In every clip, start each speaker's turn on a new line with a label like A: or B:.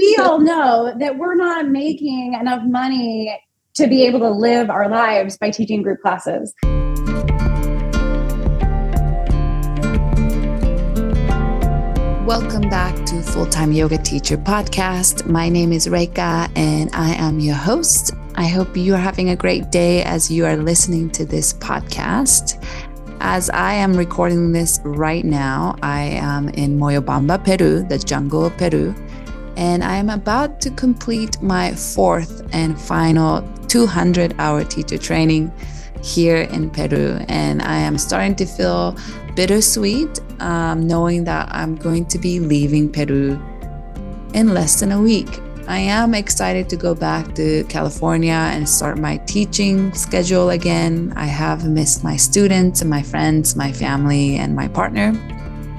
A: we all know that we're not making enough money to be able to live our lives by teaching group classes.
B: Welcome back to Full-Time Yoga Teacher Podcast. My name is Reika and I am your host. I hope you are having a great day as you are listening to this podcast. As I am recording this right now, I am in Moyobamba, Peru, the jungle of Peru, and I am about to complete my fourth and final 200-hour teacher training here in Peru. And I am starting to feel bittersweet, knowing that I'm going to be leaving Peru in less than a week. I am excited to go back to California and start my teaching schedule again. I have missed my students and my friends, my family, and my partner.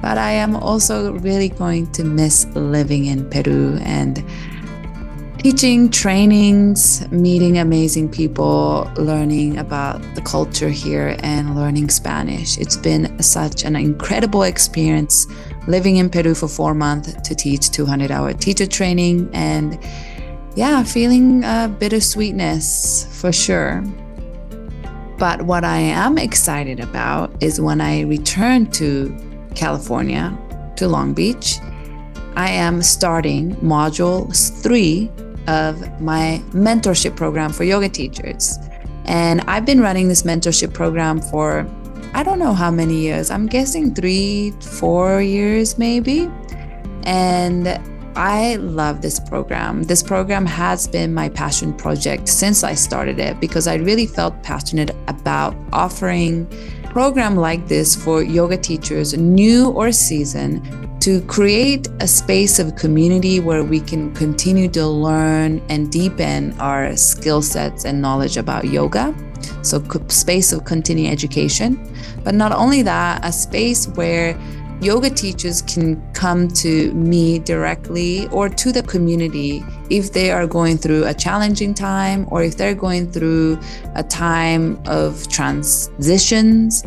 B: But I am also really going to miss living in Peru and teaching trainings, meeting amazing people, learning about the culture here, and learning Spanish. It's been such an incredible experience living in Peru for 4 months to teach 200-hour teacher training, and feeling bittersweetness for sure. But what I am excited about is when I return to California, to Long Beach, I am starting module 3 of my mentorship program for yoga teachers. And I've been running this mentorship program for I don't know how many years. I'm guessing 3-4 years maybe. And I love this program. This program has been my passion project since I started it because I really felt passionate about offering a program like this for yoga teachers, new or seasoned, to create a space of community where we can continue to learn and deepen our skill sets and knowledge about yoga. So space of continuing education. But not only that, a space where yoga teachers can come to me directly or to the community if they are going through a challenging time or if they're going through a time of transitions,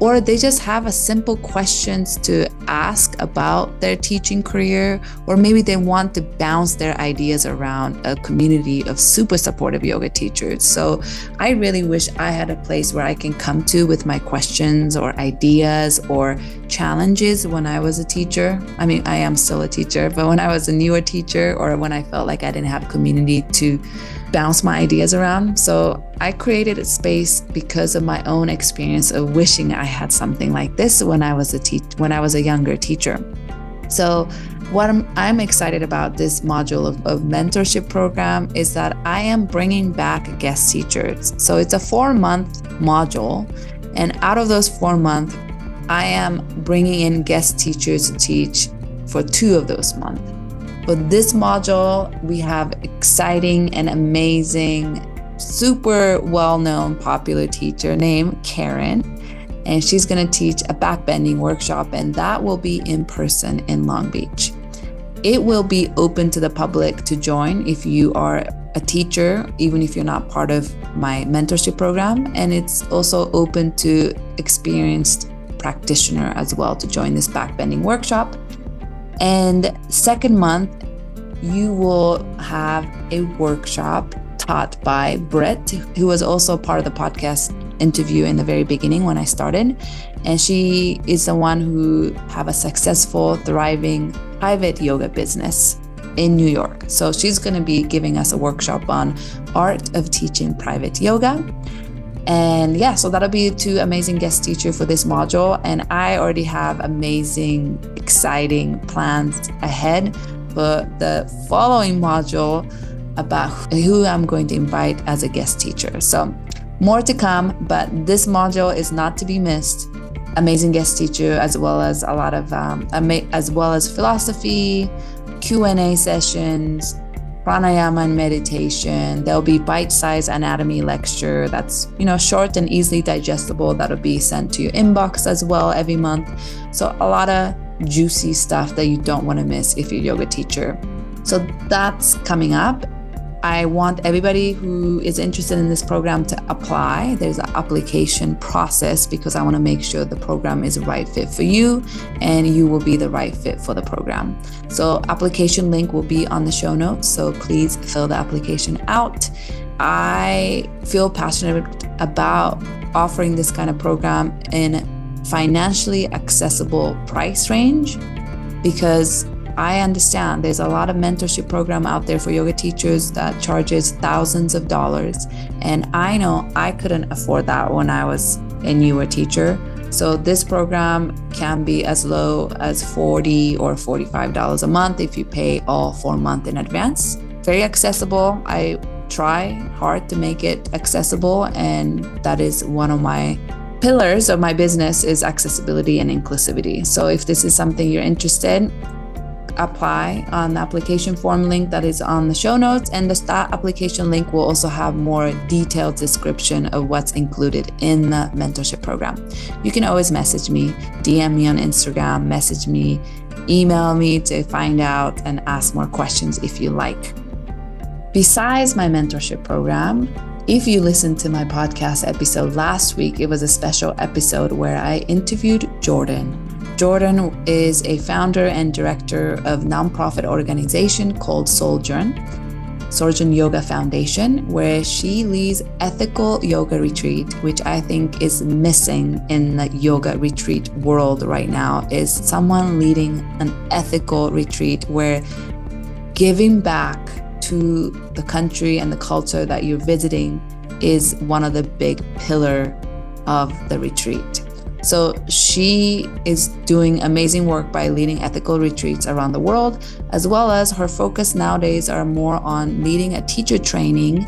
B: or they just have a simple questions to ask about their teaching career, or maybe they want to bounce their ideas around a community of super supportive yoga teachers. So I really wish I had a place where I can come to with my questions or ideas or challenges when I was a teacher. I mean, I am still a teacher, but when I was a newer teacher or when I felt like I didn't have community to bounce my ideas around. So I created a space because of my own experience of wishing I had something like this when I was a younger teacher. So what I'm excited about this module of mentorship program is that I am bringing back guest teachers. So it's a 4-month module, and out of those 4 months, I am bringing in guest teachers to teach for 2 of those months. For this module, we have exciting and amazing, super well-known, popular teacher named Karen, and she's going to teach a backbending workshop, and that will be in person in Long Beach. It will be open to the public to join if you are a teacher, even if you're not part of my mentorship program, and it's also open to experienced practitioner as well to join this backbending workshop. And second month, you will have a workshop taught by Brett, who was also part of the podcast interview in the very beginning when I started. And she is the one who have a successful, thriving private yoga business in New York. So she's going to be giving us a workshop on art of teaching private yoga. And so that'll be 2 amazing guest teachers for this module. And I already have amazing, exciting plans ahead for the following module about who I'm going to invite as a guest teacher. So more to come, but this module is not to be missed. Amazing guest teacher, as well as a lot of, as well as philosophy, Q&A sessions, pranayama and meditation. There'll be bite-sized anatomy lecture that's, short and easily digestible. That'll be sent to your inbox as well every month. So a lot of juicy stuff that you don't want to miss if you're a yoga teacher. So that's coming up. I want everybody who is interested in this program to apply. There's an application process because I want to make sure the program is the right fit for you and you will be the right fit for the program. So application link will be on the show notes. So please fill the application out. I feel passionate about offering this kind of program in financially accessible price range because I understand there's a lot of mentorship program out there for yoga teachers that charges thousands of dollars. And I know I couldn't afford that when I was a newer teacher. So this program can be as low as $40 or $45 a month if you pay all 4 months in advance. Very accessible. I try hard to make it accessible, and that is one of my pillars of my business is accessibility and inclusivity. So if this is something you're interested in, apply on the application form link that is on the show notes, and that application link will also have more detailed description of what's included in the mentorship program. You can always message me, DM me on Instagram, message me, email me to find out and ask more questions if you like. Besides my mentorship program, if you listened to my podcast episode last week, it was a special episode where I interviewed Jordan. Jordan is a founder and director of nonprofit organization called Sojourn Yoga Foundation, where she leads ethical yoga retreat, which I think is missing in the yoga retreat world right now, is someone leading an ethical retreat where giving back to the country and the culture that you're visiting is one of the big pillar of the retreat. So she is doing amazing work by leading ethical retreats around the world, as well as her focus nowadays are more on leading a teacher training.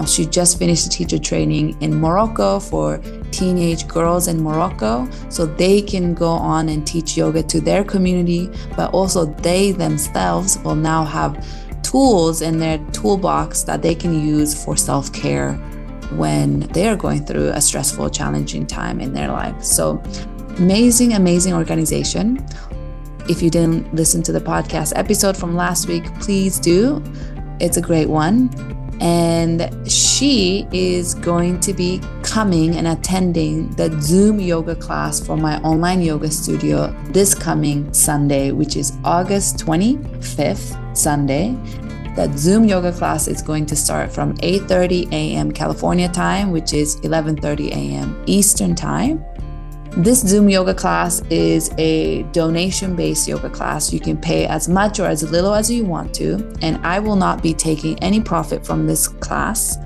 B: She just finished a teacher training in Morocco for teenage girls in Morocco, so they can go on and teach yoga to their community, but also they themselves will now have tools in their toolbox that they can use for self-care when they're going through a stressful, challenging time in their life. So amazing organization. If you didn't listen to the podcast episode from last week, please do. It's a great one. And she is going to be coming and attending the Zoom yoga class for my online yoga studio this coming Sunday, which is August 25th, Sunday. That Zoom yoga class is going to start from 8:30 a.m. California time, which is 11:30 a.m. Eastern time. This Zoom yoga class is a donation-based yoga class. You can pay as much or as little as you want to, and I will not be taking any profit from this class.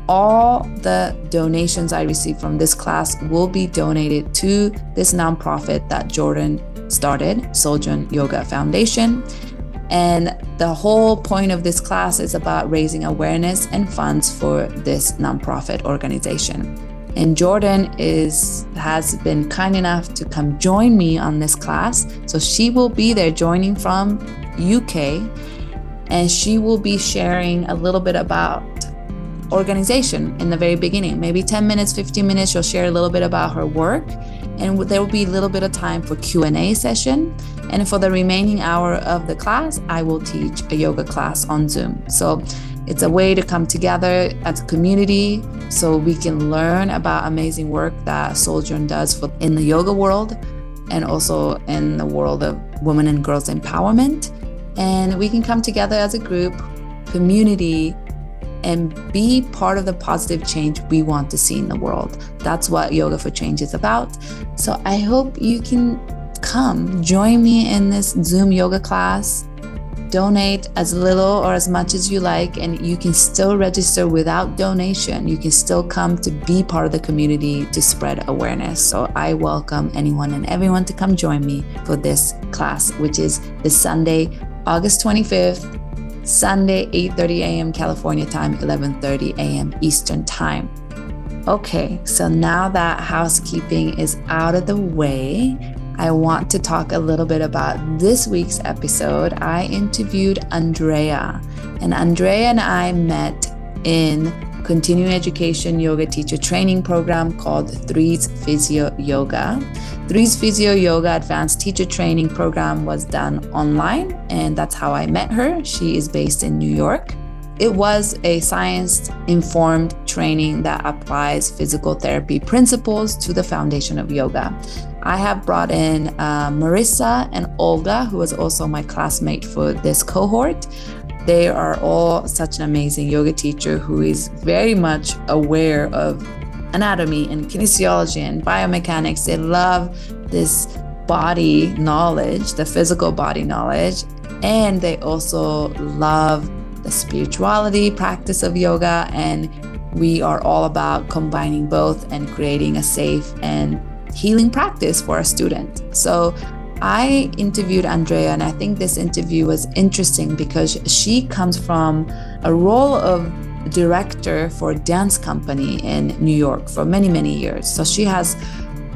B: All the donations I receive from this class will be donated to this nonprofit that Jordan started, Sojourn Yoga Foundation. And the whole point of this class is about raising awareness and funds for this nonprofit organization. And Jordan has been kind enough to come join me on this class. So she will be there joining from UK, and she will be sharing a little bit about organization in the very beginning. Maybe 10 minutes, 15 minutes, she'll share a little bit about her work. And there will be a little bit of time for Q&A session. And for the remaining hour of the class, I will teach a yoga class on Zoom. So it's a way to come together as a community so we can learn about amazing work that Sojourn does in the yoga world and also in the world of women and girls empowerment. And we can come together as a group, community, and be part of the positive change we want to see in the world. That's what Yoga for Change is about. So I hope you can come join me in this Zoom yoga class. Donate as little or as much as you like, and you can still register without donation. You can still come to be part of the community to spread awareness. So I welcome anyone and everyone to come join me for this class, which is this Sunday, August 25th, Sunday, 8:30 a.m. California time, 11:30 a.m. Eastern time. Okay, so now that housekeeping is out of the way, I want to talk a little bit about this week's episode. I interviewed Andrea, and Andrea and I met in continuing education yoga teacher training program called Threes Physiyoga. Threes Physiyoga Advanced Teacher Training Program was done online, and that's how I met her. She is based in New York. it was a science-informed training that applies physical therapy principles to the foundation of yoga. I have brought in Marissa and Olga, who was also my classmate for this cohort. They are all such an amazing yoga teacher who is very much aware of anatomy and kinesiology and biomechanics. They love this body knowledge, the physical body knowledge, and they also love the spirituality practice of yoga. And we are all about combining both and creating a safe and healing practice for our students. So I interviewed Andrea, and I think this interview was interesting because she comes from a role of director for a dance company in New York for many, many years. So she has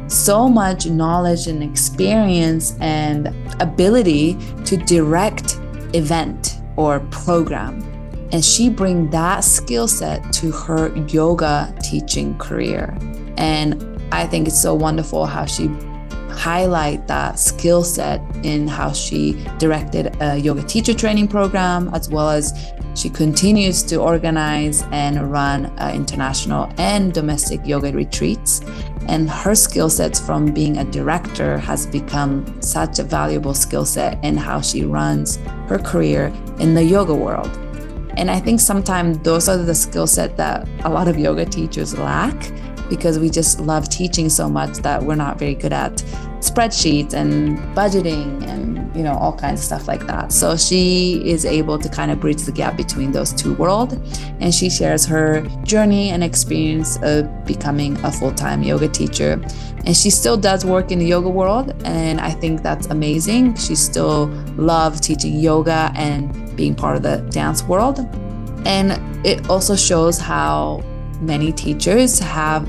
B: so much knowledge and experience and ability to direct event or program. And she brings that skill set to her yoga teaching career. And I think it's so wonderful how she highlight that skill set in how she directed a yoga teacher training program, as well as she continues to organize and run international and domestic yoga retreats. And her skill sets from being a director has become such a valuable skill set in how she runs her career in the yoga world. And I think sometimes those are the skill set that a lot of yoga teachers lack, because we just love teaching so much that we're not very good at spreadsheets and budgeting and all kinds of stuff like that. So she is able to kind of bridge the gap between those two worlds, and she shares her journey and experience of becoming a full-time yoga teacher. And she still does work in the yoga world, and I think that's amazing. She still loves teaching yoga and being part of the dance world. And it also shows how many teachers have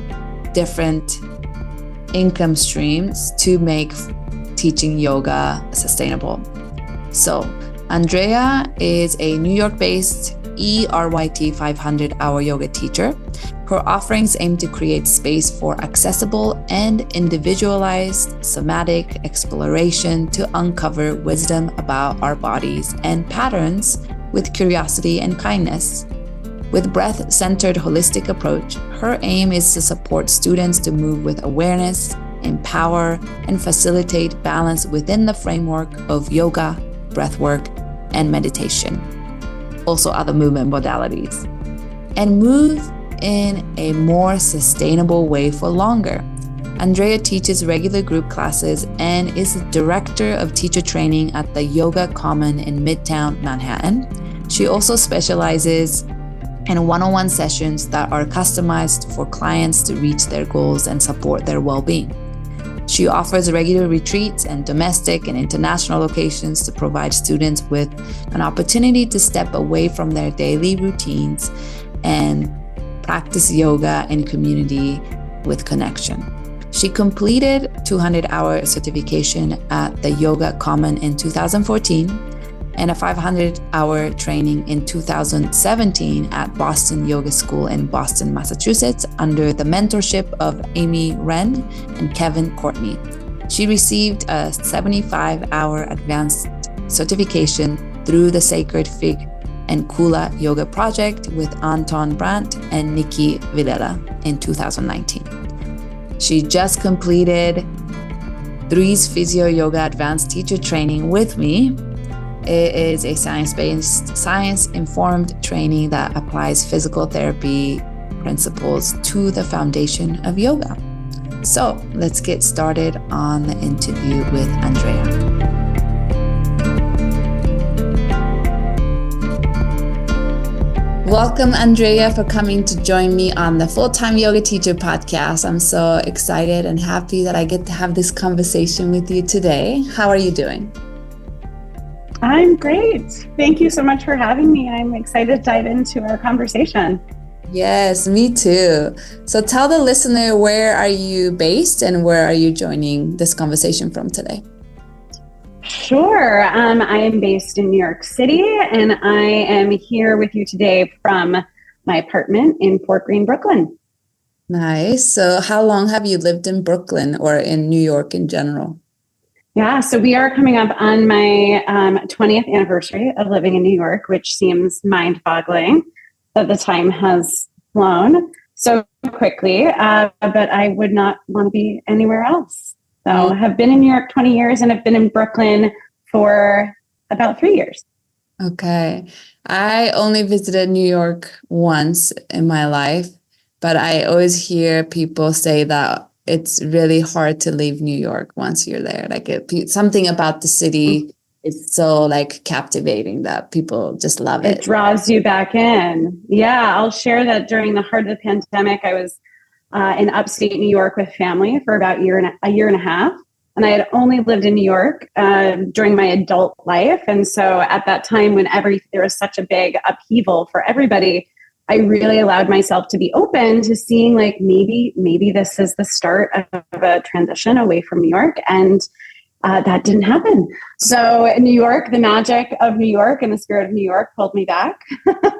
B: different income streams to make teaching yoga sustainable. So Andrea is a New York-based ERYT 500-hour yoga teacher. Her offerings aim to create space for accessible and individualized somatic exploration to uncover wisdom about our bodies and patterns with curiosity and kindness. With breath-centered holistic approach, her aim is to support students to move with awareness, empower, and facilitate balance within the framework of yoga, breathwork, and meditation, also other movement modalities, and move in a more sustainable way for longer. Andrea teaches regular group classes and is the director of teacher training at the Yoga Common in Midtown Manhattan. She also specializes in one-on-one sessions that are customized for clients to reach their goals and support their well-being. She offers regular retreats and domestic and international locations to provide students with an opportunity to step away from their daily routines and practice yoga in community with connection. She completed 200-hour certification at the Yoga Common in 2014 and a 500-hour training in 2017 at Boston Yoga School in Boston, Massachusetts, under the mentorship of Amy Wren and Kevin Courtney. She received a 75-hour advanced certification through the Sacred Fig and Kula Yoga Project with Anton Brandt and Nikki Villela in 2019. She just completed Threes Physiyoga Advanced Teacher Training with me. It is a science-based, science-informed training that applies physical therapy principles to the foundation of yoga. So let's get started on the interview with Andrea. Welcome, Andrea, for coming to join me on the Full-Time Yoga Teacher podcast. I'm so excited and happy that I get to have this conversation with you today. How are you doing?
A: I'm great. Thank you so much for having me. I'm excited to dive into our conversation.
B: Yes, me too. So tell the listener, where are you based and where are you joining this conversation from today?
A: Sure. I am based in New York City, and I am here with you today from my apartment in Fort Greene, Brooklyn.
B: Nice. So how long have you lived in Brooklyn or in New York in general?
A: Yeah, so we are coming up on my 20th anniversary of living in New York, which seems mind-boggling that the time has flown so quickly, but I would not want to be anywhere else. So I have been in New York 20 years and I've been in Brooklyn for about 3 years.
B: Okay. I only visited New York once in my life, but I always hear people say that it's really hard to leave New York once you're there. Like something about the city is so like captivating that people just love it.
A: It draws you back in. Yeah, I'll share that during the heart of the pandemic, I was in upstate New York with family for about a year and a half. And I had only lived in New York during my adult life. And so at that time, when there was such a big upheaval for everybody, I really allowed myself to be open to seeing like maybe this is the start of a transition away from New York. And that didn't happen. So in New York, the magic of New York and the spirit of New York pulled me back.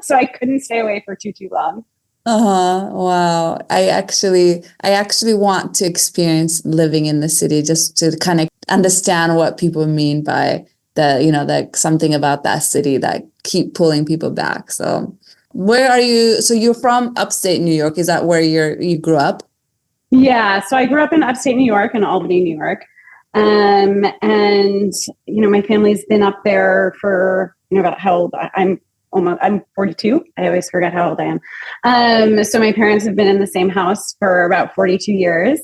A: So I couldn't stay away for too long.
B: Wow. I actually want to experience living in the city just to kind of understand what people mean by the something about that city that keep pulling people back. So where are you? So you're from upstate New York. Is that where you grew up?
A: Yeah. So I grew up in upstate New York, in Albany, New York. And my family's been up there for, about how old I'm 42. I always forget how old I am. So my parents have been in the same house for about 42 years.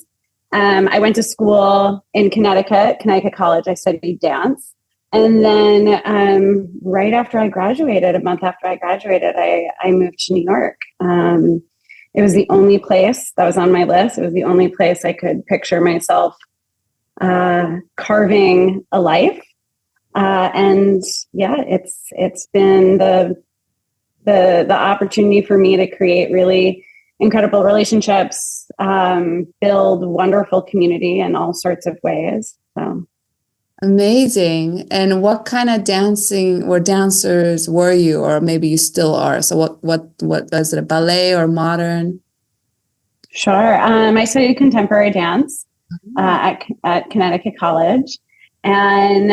A: I went to school in Connecticut College. I studied dance. And then right after I graduated, a month after I graduated, I moved to New York. It was the only place that was on my list. It was the only place I could picture myself carving a life. And yeah, it's been the opportunity for me to create really incredible relationships, build wonderful community in all sorts of ways. So
B: amazing. And what kind of dancing or dancers were you, or maybe you still are? So what was it, a ballet or modern?
A: Sure. I studied contemporary dance at Connecticut College. And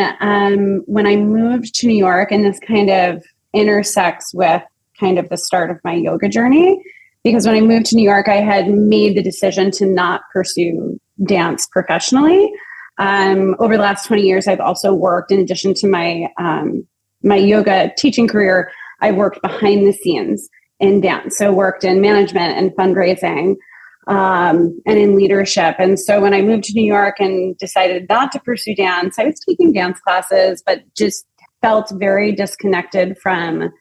A: when I moved to New York, and this kind of intersects with kind of the start of my yoga journey, because when I moved to New York, I had made the decision to not pursue dance professionally. Over the last 20 years, I've also worked, in addition to my yoga teaching career, I worked behind the scenes in dance. So worked in management and fundraising, and in leadership. And so when I moved to New York and decided not to pursue dance, I was taking dance classes, but just felt very disconnected from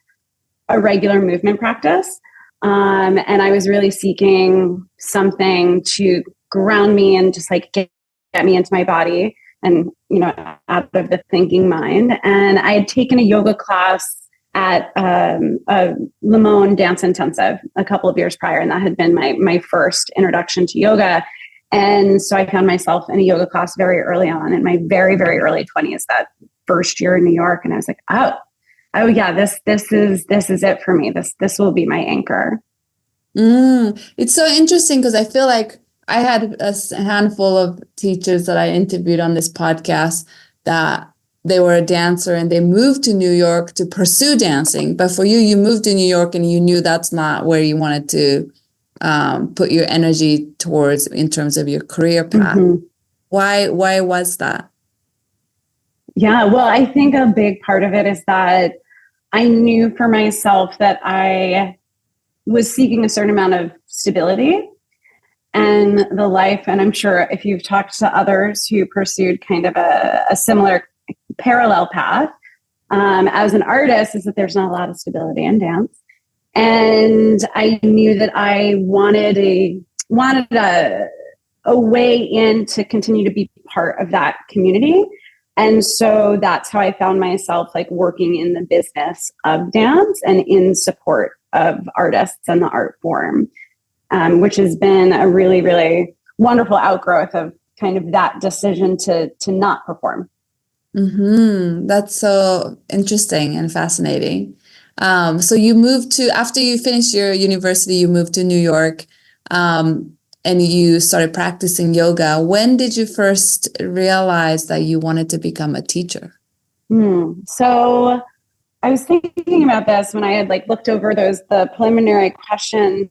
A: a regular movement practice. And I was really seeking something to ground me and just like get me into my body and, out of the thinking mind. And I had taken a yoga class at a Limon Dance Intensive a couple of years prior, and that had been my first introduction to yoga. And so I found myself in a yoga class very early on, in my very, very early 20s, that first year in New York. And I was like, oh yeah, this is it for me. This will be my anchor.
B: It's so interesting because I feel like I had a handful of teachers that I interviewed on this podcast that they were a dancer and they moved to New York to pursue dancing. But for you moved to New York and you knew that's not where you wanted to put your energy towards in terms of your career path. Mm-hmm. Why was that?
A: Yeah, well, I think a big part of it is that I knew for myself that I was seeking a certain amount of stability and the life. And I'm sure if you've talked to others who pursued kind of a similar parallel path as an artist, is that there's not a lot of stability in dance. And I knew that I wanted a way in to continue to be part of that community. And so that's how I found myself like working in the business of dance and in support of artists and the art form, which has been a really, really wonderful outgrowth of kind of that decision to not perform.
B: Mm-hmm. That's so interesting and fascinating. So you moved after you finished your university, you moved to New York. and you started practicing yoga, when did you first realize that you wanted to become a teacher?
A: So I was thinking about this when I had looked over the preliminary questions,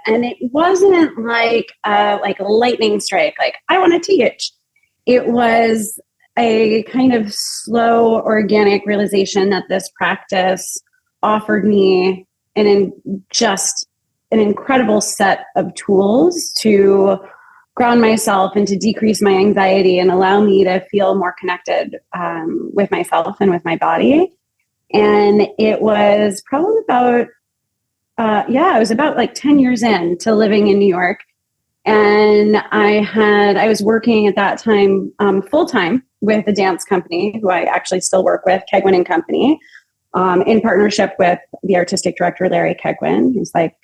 A: and it wasn't like a lightning strike, like I want to teach. It was a kind of slow, organic realization that this practice offered me just an incredible set of tools to ground myself and to decrease my anxiety and allow me to feel more connected with myself and with my body. And it was probably about, it was about 10 years into living in New York. And I was working at that time full-time with a dance company who I actually still work with, Kegwin and Company, in partnership with the artistic director, Larry Kegwin, who's like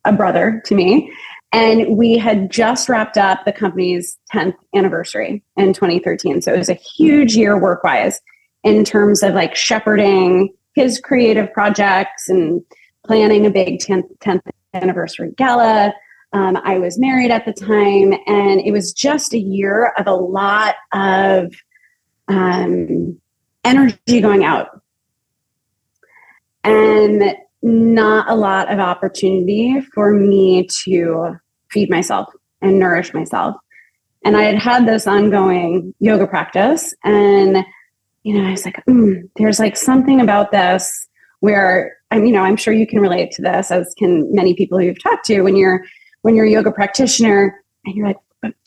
A: a brother to me. And we had just wrapped up the company's 10th anniversary in 2013. So it was a huge year work-wise in terms of shepherding his creative projects and planning a big 10th anniversary gala. I was married at the time, and it was just a year of a lot of energy going out and not a lot of opportunity for me to feed myself and nourish myself. And I had this ongoing yoga practice, and I was like, there's something about this where I'm sure you can relate to this, as can many people who you've talked to, when you're a yoga practitioner and you're like,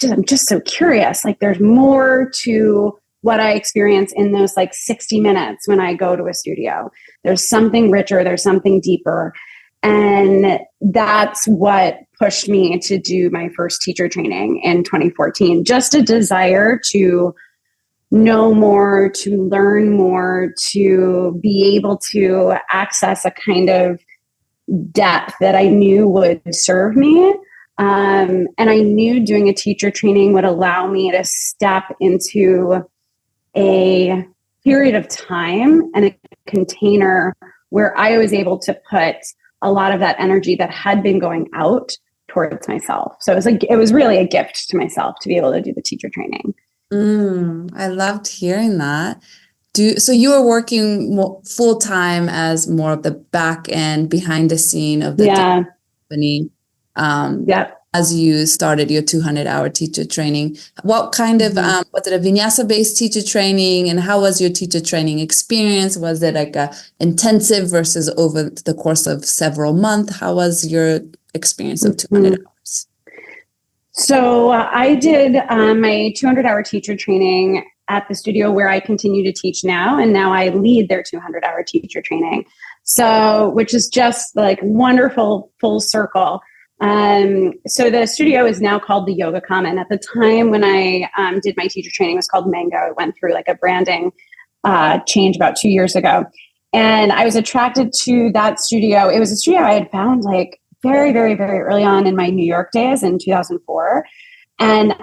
A: I'm just so curious. There's more to what I experience in those 60 minutes when I go to a studio. There's something richer, there's something deeper. And that's what pushed me to do my first teacher training in 2014. Just a desire to know more, to learn more, to be able to access a kind of depth that I knew would serve me. And I knew doing a teacher training would allow me to step into a period of time and a container where I was able to put a lot of that energy that had been going out towards myself. So it was really a gift to myself to be able to do the teacher training.
B: I loved hearing that. So you were working full time as more of the back end, behind the scene of the company. As you started your 200-hour teacher training. What kind of, was it a vinyasa-based teacher training? And how was your teacher training experience? Was it a intensive versus over the course of several months? How was your experience of 200 hours?
A: So I did my 200-hour teacher training at the studio where I continue to teach now. And now I lead their 200-hour teacher training. So, which is just wonderful full circle. So the studio is now called the Yoga Common. At the time when I did my teacher training, it was called Mango. It went through a branding change about 2 years ago. And I was attracted to that studio. It was a studio I had found very, very, very early on in my New York days in 2004. And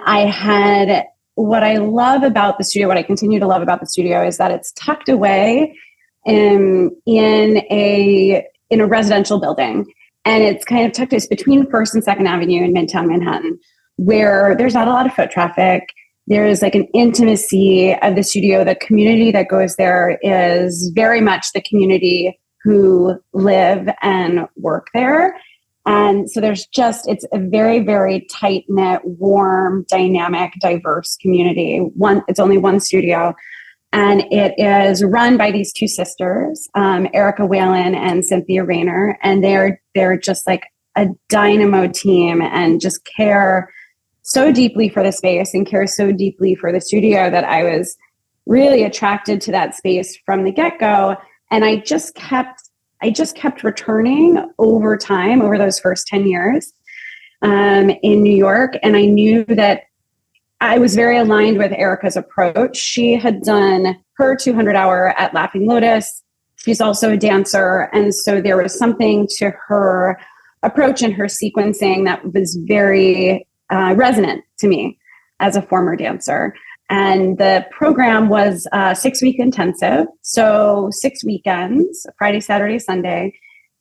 A: what I love about the studio, what I continue to love about the studio, is that it's tucked away in a residential building. And it's kind of tucked in between 1st and 2nd Avenue in Midtown Manhattan, where there's not a lot of foot traffic. There's an intimacy of the studio. The community that goes there is very much the community who live and work there. And so it's a very, very tight-knit, warm, dynamic, diverse community. It's only one studio. And it is run by these two sisters, Erica Whalen and Cynthia Rayner. And they're just a dynamo team and just care so deeply for the space and care so deeply for the studio that I was really attracted to that space from the get-go. And I just kept returning over time, over those first 10 years in New York. And I knew that I was very aligned with Erica's approach. She had done her 200-hour at Laughing Lotus. She's also a dancer. And so there was something to her approach and her sequencing that was very resonant to me as a former dancer. And the program was 6-week intensive. So 6 weekends, Friday, Saturday, Sunday.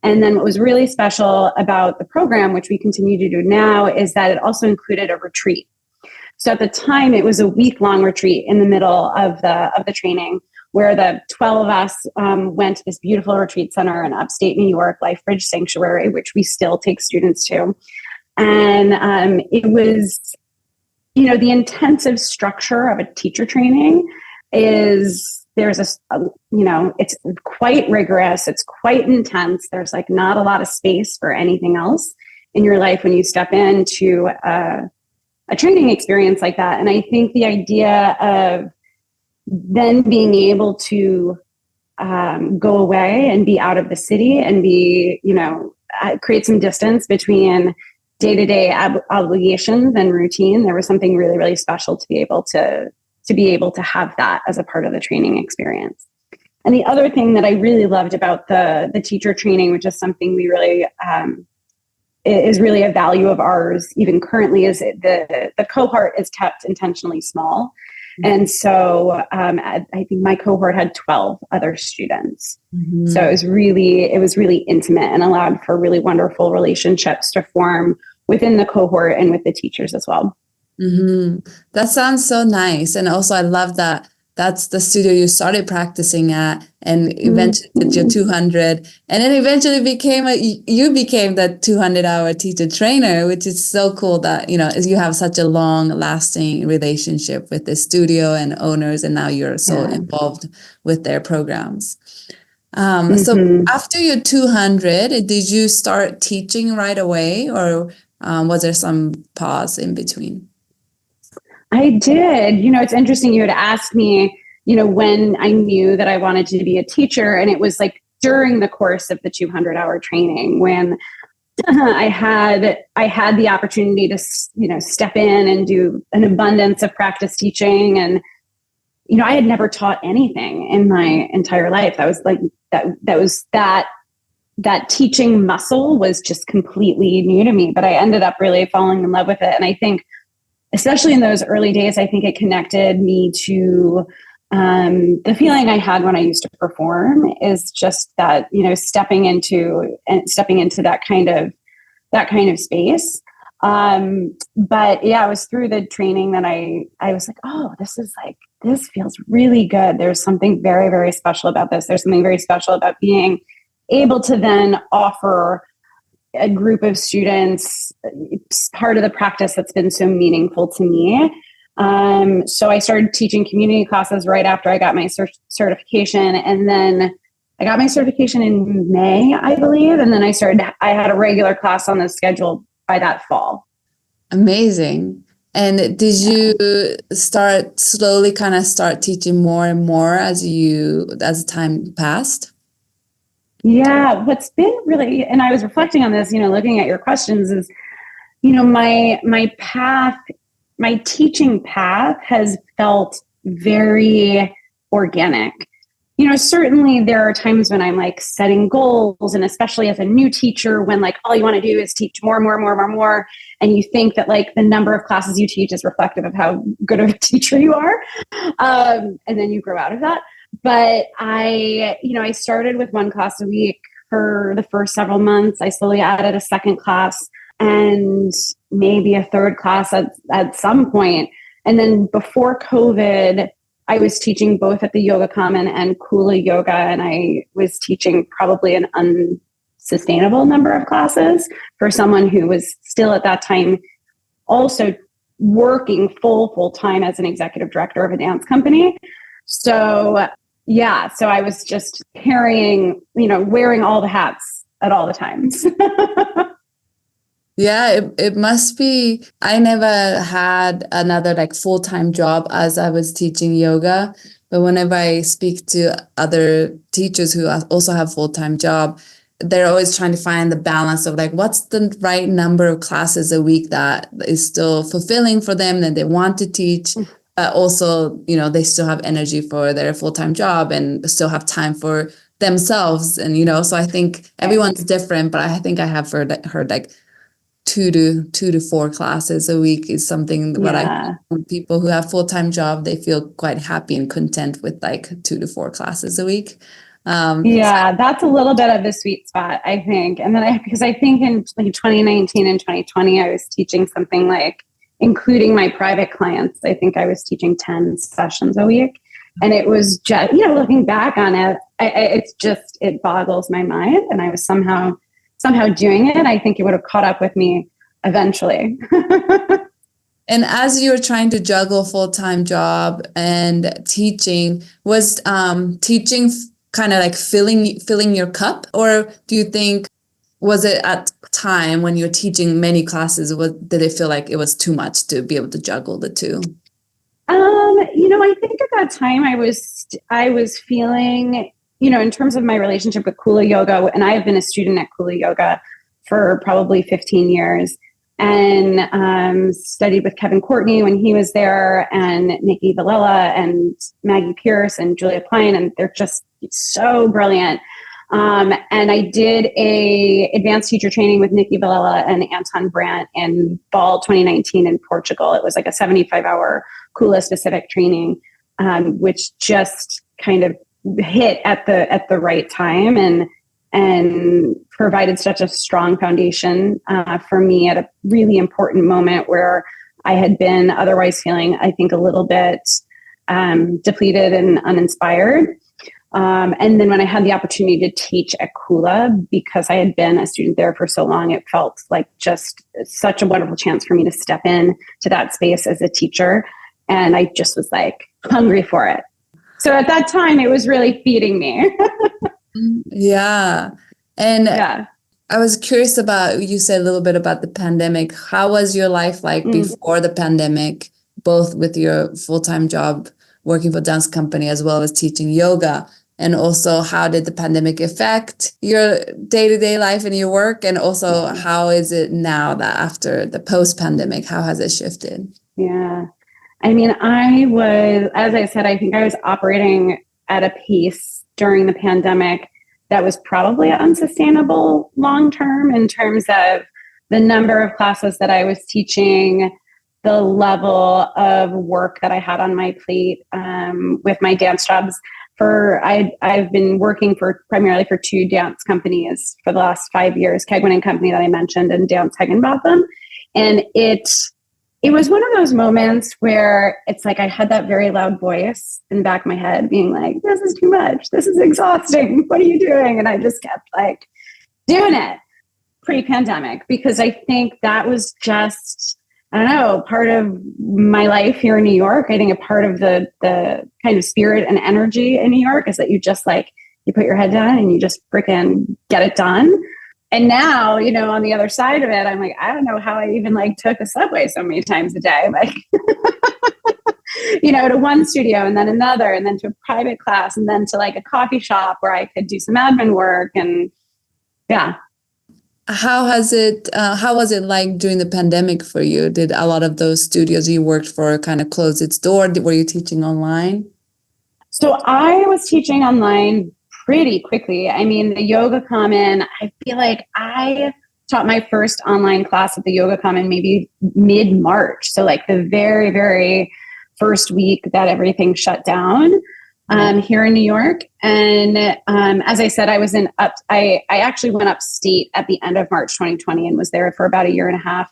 A: And then what was really special about the program, which we continue to do now, is that it also included a retreat. So at the time, it was a week-long retreat in the middle of the training, where the 12 of us went to this beautiful retreat center in upstate New York, Lifebridge Sanctuary, which we still take students to. And it was, the intensive structure of a teacher training is, it's quite rigorous. It's quite intense. There's like not a lot of space for anything else in your life when you step into a training experience like that. And I think the idea of then being able to go away and be out of the city and be, create some distance between day-to-day obligations and routine, there was something really, really special to be able to have that as a part of the training experience. And the other thing that I really loved about the teacher training, which is something we really is really a value of ours even currently, is the cohort is kept intentionally small. And so I think my cohort had 12 other students. Mm-hmm. So it was really intimate and allowed for really wonderful relationships to form within the cohort and with the teachers as well.
B: Mm-hmm. That sounds so nice. And also I love that that's the studio you started practicing at, and eventually did your 200, and then eventually you became the 200-hour teacher trainer, which is so cool that, you have such a long lasting relationship with the studio and owners, and now you're so involved with their programs. So after your 200, did you start teaching right away, or was there some pause in between?
A: I did. It's interesting. You had asked me, when I knew that I wanted to be a teacher, and it was like during the course of the 200-hour training when I had the opportunity to, step in and do an abundance of practice teaching. And, I had never taught anything in my entire life. That was like, that teaching muscle was just completely new to me, but I ended up really falling in love with it. And I think, especially in those early days, I think it connected me to the feeling I had when I used to perform, is just that, stepping into that kind of space. But yeah, it was through the training that I was like, oh, this feels really good. There's something very, very special about this. There's something very special about being able to then offer a group of students part of the practice that's been so meaningful to me. So I started teaching community classes right after I got my certification. And then I got my certification in May, I believe. And then I had a regular class on the schedule by that fall.
B: Amazing. And did you start teaching more and more as time passed?
A: Yeah, what's been really, and I was reflecting on this, looking at your questions, is, my path, my teaching path has felt very organic. Certainly there are times when I'm like setting goals, and especially as a new teacher, when like all you want to do is teach more, and you think that like the number of classes you teach is reflective of how good of a teacher you are, and then you grow out of that. But I started with one class a week for the first several months. I slowly added a second class and maybe a third class at some point. And then before COVID, I was teaching both at the Yoga Common and Kula Yoga, and I was teaching probably an unsustainable number of classes for someone who was still at that time also working full time as an executive director of a dance company. So yeah, so I was just wearing all the hats at all the times.
B: Yeah, it must be. I never had another like full-time job as I was teaching yoga. But whenever I speak to other teachers who also have full-time job, they're always trying to find the balance of like, what's the right number of classes a week that is still fulfilling for them, that they want to teach, but also, they still have energy for their full-time job and still have time for themselves. And, so I think everyone's different, but I think I have heard like 2 to 4 classes a week is something what I think people who have full-time job, they feel quite happy and content with like 2 to 4 classes a week.
A: Yeah, that's a little bit of the sweet spot, I think. And then because I think in like 2019 and 2020, I was teaching something like, including my private clients, I think I was teaching 10 sessions a week. And it was just, looking back on it, it boggles my mind. And I was somehow doing it. I think it would have caught up with me eventually.
B: And as you were trying to juggle full-time job and teaching, was teaching kind of like filling your cup? Or do you think, was it at time when you're teaching many classes, did it feel like it was too much to be able to juggle the two?
A: I think at that time I was feeling, in terms of my relationship with Kula Yoga, and I have been a student at Kula Yoga for probably 15 years and studied with Kevin Courtney when he was there, and Nikki Villella and Maggie Pierce and Julia Pine, and they're just so brilliant. And I did a advanced teacher training with Nikki Villella and Anton Brandt in fall 2019 in Portugal. It was like a 75-hour Kula specific training, which just kind of hit at the right time and provided such a strong foundation for me at a really important moment where I had been otherwise feeling, I think, a little bit depleted and uninspired. And then when I had the opportunity to teach at Kula, because I had been a student there for so long, it felt like just such a wonderful chance for me to step in to that space as a teacher. And I just was like hungry for it. So at that time, it was really feeding me.
B: Yeah. And yeah. I was curious about, you said a little bit about the pandemic. How was your life like before the pandemic, both with your full-time job working for a dance company as well as teaching yoga? And also, how did the pandemic affect your day-to-day life and your work? And also, how is it now that after the post-pandemic, how has it shifted?
A: Yeah. I mean, as I said, I think I was operating at a pace during the pandemic that was probably unsustainable long-term in terms of the number of classes that I was teaching, the level of work that I had on my plate with my dance jobs. I've been working primarily for two dance companies for the last 5 years, Kegwin & Company that I mentioned, and Dance Higginbotham. And it was one of those moments where it's like I had that very loud voice in the back of my head being like, this is too much. This is exhausting. What are you doing? And I just kept like doing it pre-pandemic, because I think that was just, I don't know, part of my life here in New York. I think a part of the kind of spirit and energy in New York is that you just like, you put your head down and you just freaking get it done. And now, on the other side of it, I'm like, I don't know how I even like took a subway so many times a day, like, to one studio and then another, and then to a private class, and then to like a coffee shop where I could do some admin work. And yeah.
B: How was it like during the pandemic for you? Did a lot of those studios you worked for kind of close its door? Were you teaching online?
A: So I was teaching online pretty quickly. I mean, the Yoga Common, I feel like I taught my first online class at the Yoga Common maybe mid-March. So like the very, very first week that everything shut down here in New York. And as I said, I actually went upstate at the end of March 2020 and was there for about 1.5 years.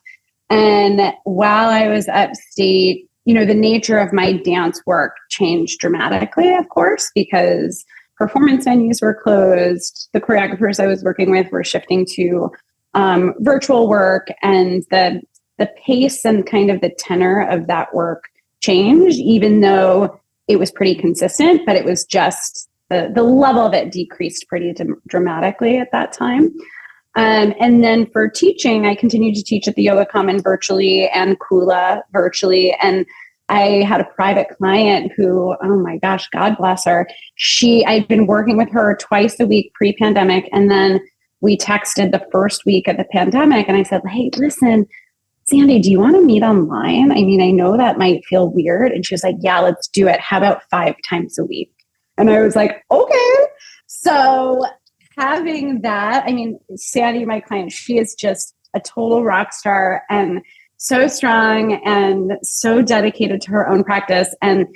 A: And while I was upstate, the nature of my dance work changed dramatically, of course, because performance venues were closed. The choreographers I was working with were shifting to virtual work, and the pace and kind of the tenor of that work changed, even though it was pretty consistent, but it was just the level of it decreased pretty dramatically at that time. And then for teaching, I continued to teach at the Yoga Common virtually and Kula virtually. And I had a private client who, oh my gosh, God bless her. I'd been working with her twice a week pre-pandemic. And then we texted the first week of the pandemic. And I said, hey, listen, Sandy, do you want to meet online? I mean, I know that might feel weird. And she was like, yeah, let's do it. How about 5 times a week? And I was like, okay. So having that, I mean, Sandy, my client, she is just a total rock star and so strong and so dedicated to her own practice. And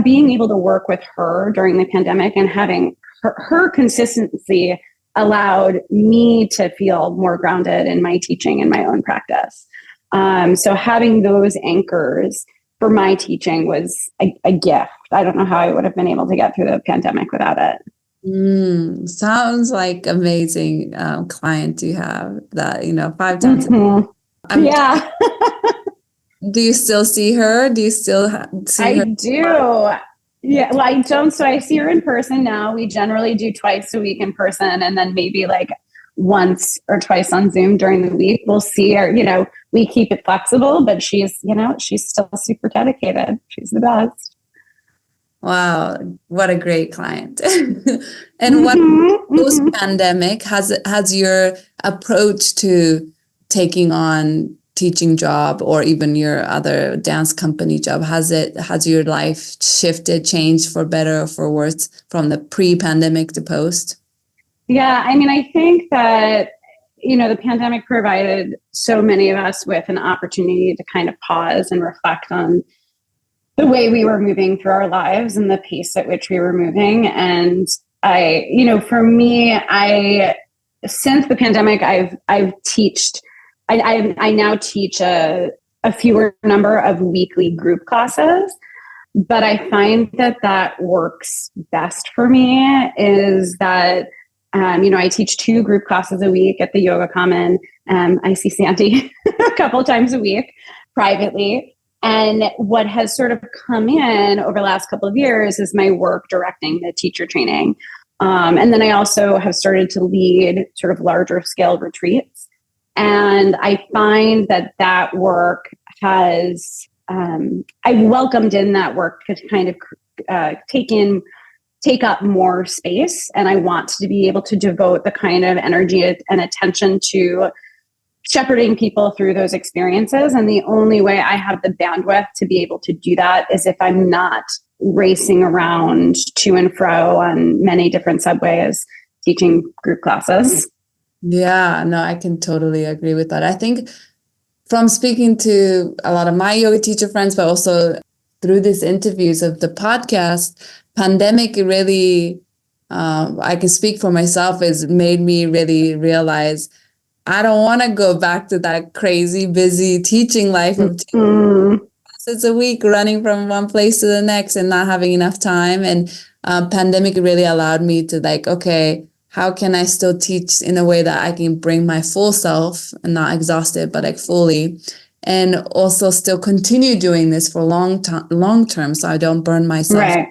A: being able to work with her during the pandemic and having her consistency allowed me to feel more grounded in my teaching and my own practice. So having those anchors for my teaching was a gift. I don't know how I would have been able to get through the pandemic without it.
B: Sounds like amazing client you have that, 5 times.
A: Mm-hmm. Yeah.
B: Do you still see her? Do you still see her?
A: I do. Yeah. Well, I don't. So I see her in person now. We generally do twice a week in person, and then maybe like once or twice on Zoom during the week. We'll see her, we keep it flexible, but she's still super dedicated. She's the best.
B: Wow, what a great client. And what post-pandemic has your approach to taking on teaching job or even your other dance company job, has your life shifted, changed for better or for worse from the pre-pandemic to post?
A: Yeah, I mean, I think that, the pandemic provided so many of us with an opportunity to kind of pause and reflect on the way we were moving through our lives and the pace at which we were moving. And for me, since the pandemic, I now teach a fewer number of weekly group classes, but I find that works best for me is that, I teach 2 group classes a week at the Yoga Common. I see Sandy a couple times a week privately. And what has sort of come in over the last couple of years is my work directing the teacher training. And then I also have started to lead sort of larger scale retreats. And I find that work has, I've welcomed in that work to kind of take up more space. And I want to be able to devote the kind of energy and attention to shepherding people through those experiences. And the only way I have the bandwidth to be able to do that is if I'm not racing around to and fro on many different subways teaching group classes.
B: Yeah, no, I can totally agree with that. I think from speaking to a lot of my yoga teacher friends, but also through these interviews of the podcast, pandemic really, I can speak for myself, has made me really realize I don't want to go back to that crazy, busy teaching life of 2 classes a week, running from one place to the next and not having enough time. And pandemic really allowed me to okay, how can I still teach in a way that I can bring my full self and not exhausted, but fully, and also still continue doing this for long term so I don't burn myself.
A: Right.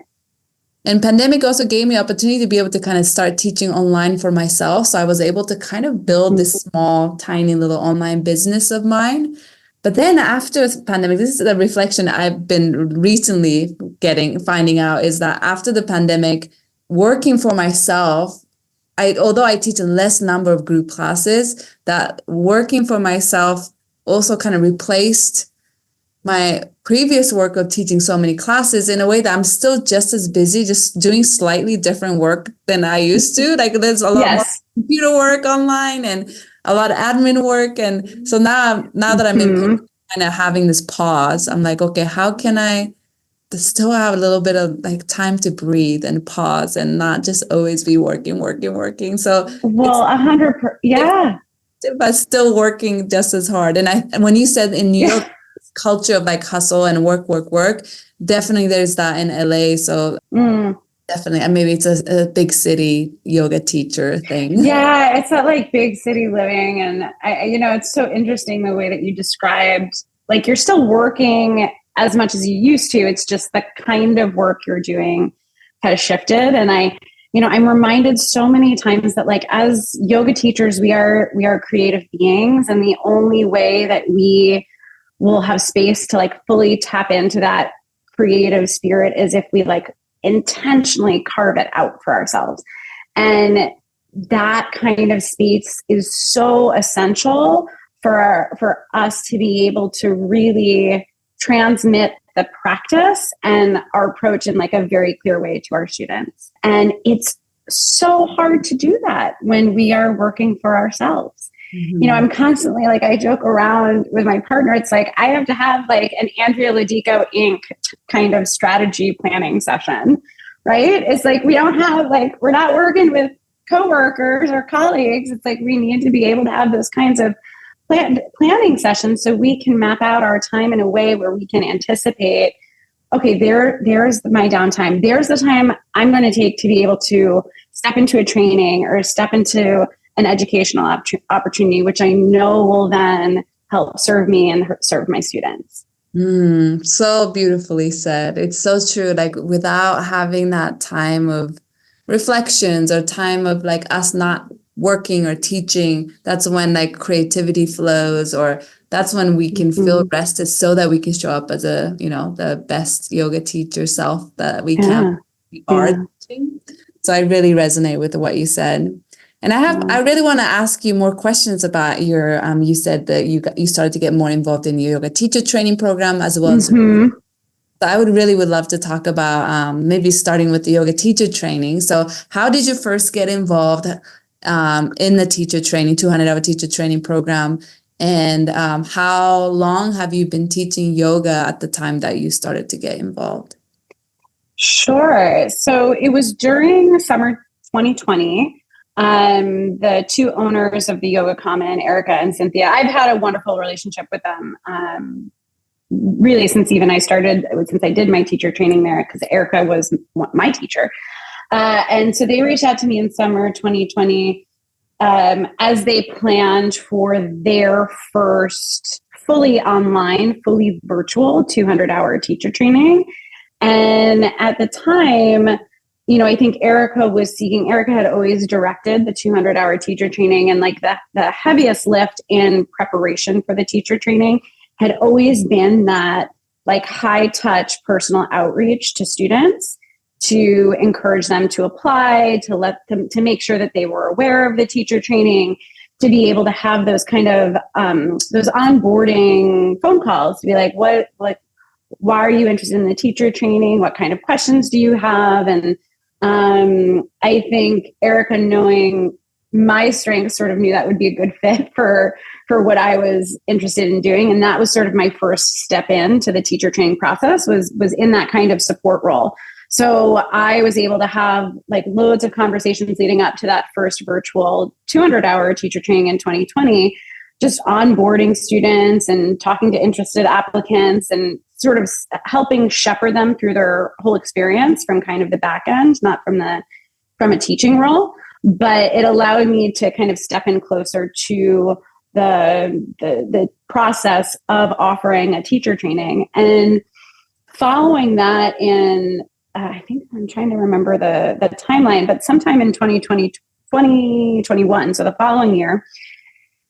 B: And pandemic also gave me opportunity to be able to kind of start teaching online for myself. So I was able to kind of build this small, tiny little online business of mine. But then after the pandemic, this is the reflection I've been recently finding out is that after the pandemic, working for myself, although I teach a less number of group classes, that working for myself also kind of replaced my previous work of teaching so many classes in a way that I'm still just as busy, just doing slightly different work than I used to. There's a lot more computer work online and a lot of admin work. And so now that I'm in kind of having this pause, I'm like, okay, how can I still have a little bit of time to breathe and pause and not just always be working. So
A: 100%. Yeah.
B: But still working just as hard. And when you said in New York, culture of hustle and work, definitely there's that in LA. So definitely, and maybe it's a big city yoga teacher thing.
A: Yeah, it's that big city living. And it's so interesting the way that you described, you're still working as much as you used to. It's just the kind of work you're doing has shifted. And I'm reminded so many times that as yoga teachers, we are creative beings. And the only way that we will have space to fully tap into that creative spirit is if we intentionally carve it out for ourselves. And that kind of space is so essential for us to be able to really transmit the practice and our approach in a very clear way to our students. And it's so hard to do that when we are working for ourselves. I'm constantly I joke around with my partner. It's I have to have an Andrea Lodico Inc. kind of strategy planning session right? It's like, we don't have like, we're not working with coworkers or colleagues. It's like, we need to be able to have those kinds of planning sessions so we can map out our time in a way where we can anticipate, okay, there's my downtime. There's the time I'm going to take to be able to step into a training or step into an educational opportunity, which I know will then help serve me and serve my students.
B: So beautifully said. It's so true. Like, without having that time of reflections or time of like us not working or teaching, that's when like creativity flows, or that's when we can feel rested so that we can show up as a, the best yoga teacher self that we are teaching. So I really resonate with what you said. And I really want to ask you more questions about your, you said that you started to get more involved in your yoga teacher training program as well. So I would love to talk about maybe starting with the yoga teacher training. So how did you first get involved in the teacher training, 200-hour teacher training program? And how long have you been teaching yoga at the time that you started to get involved?
A: Sure. So it was during summer 2020. The two owners of the Yoga Common, Erica and Cynthia, I've had a wonderful relationship with them. Really since I did my teacher training there, because Erica was my teacher. And so they reached out to me in summer 2020 as they planned for their first fully online, fully virtual 200-hour teacher training. And at the time, I think Erica had always directed the 200-hour teacher training, and like the heaviest lift in preparation for the teacher training had always been that like high touch personal outreach to students, to encourage them to apply, to make sure that they were aware of the teacher training, to be able to have those kind of those onboarding phone calls to be like, why are you interested in the teacher training? What kind of questions do you have? And I think Erica, knowing my strengths, sort of knew that would be a good fit for what I was interested in doing. And that was sort of my first step into the teacher training process, was in that kind of support role. So I was able to have like loads of conversations leading up to that first virtual 200-hour teacher training in 2020, just onboarding students and talking to interested applicants and sort of helping shepherd them through their whole experience from kind of the back end, not from a teaching role. But it allowed me to kind of step in closer to the process of offering a teacher training. And following that I think I'm trying to remember the timeline, but sometime in 2021, so the following year,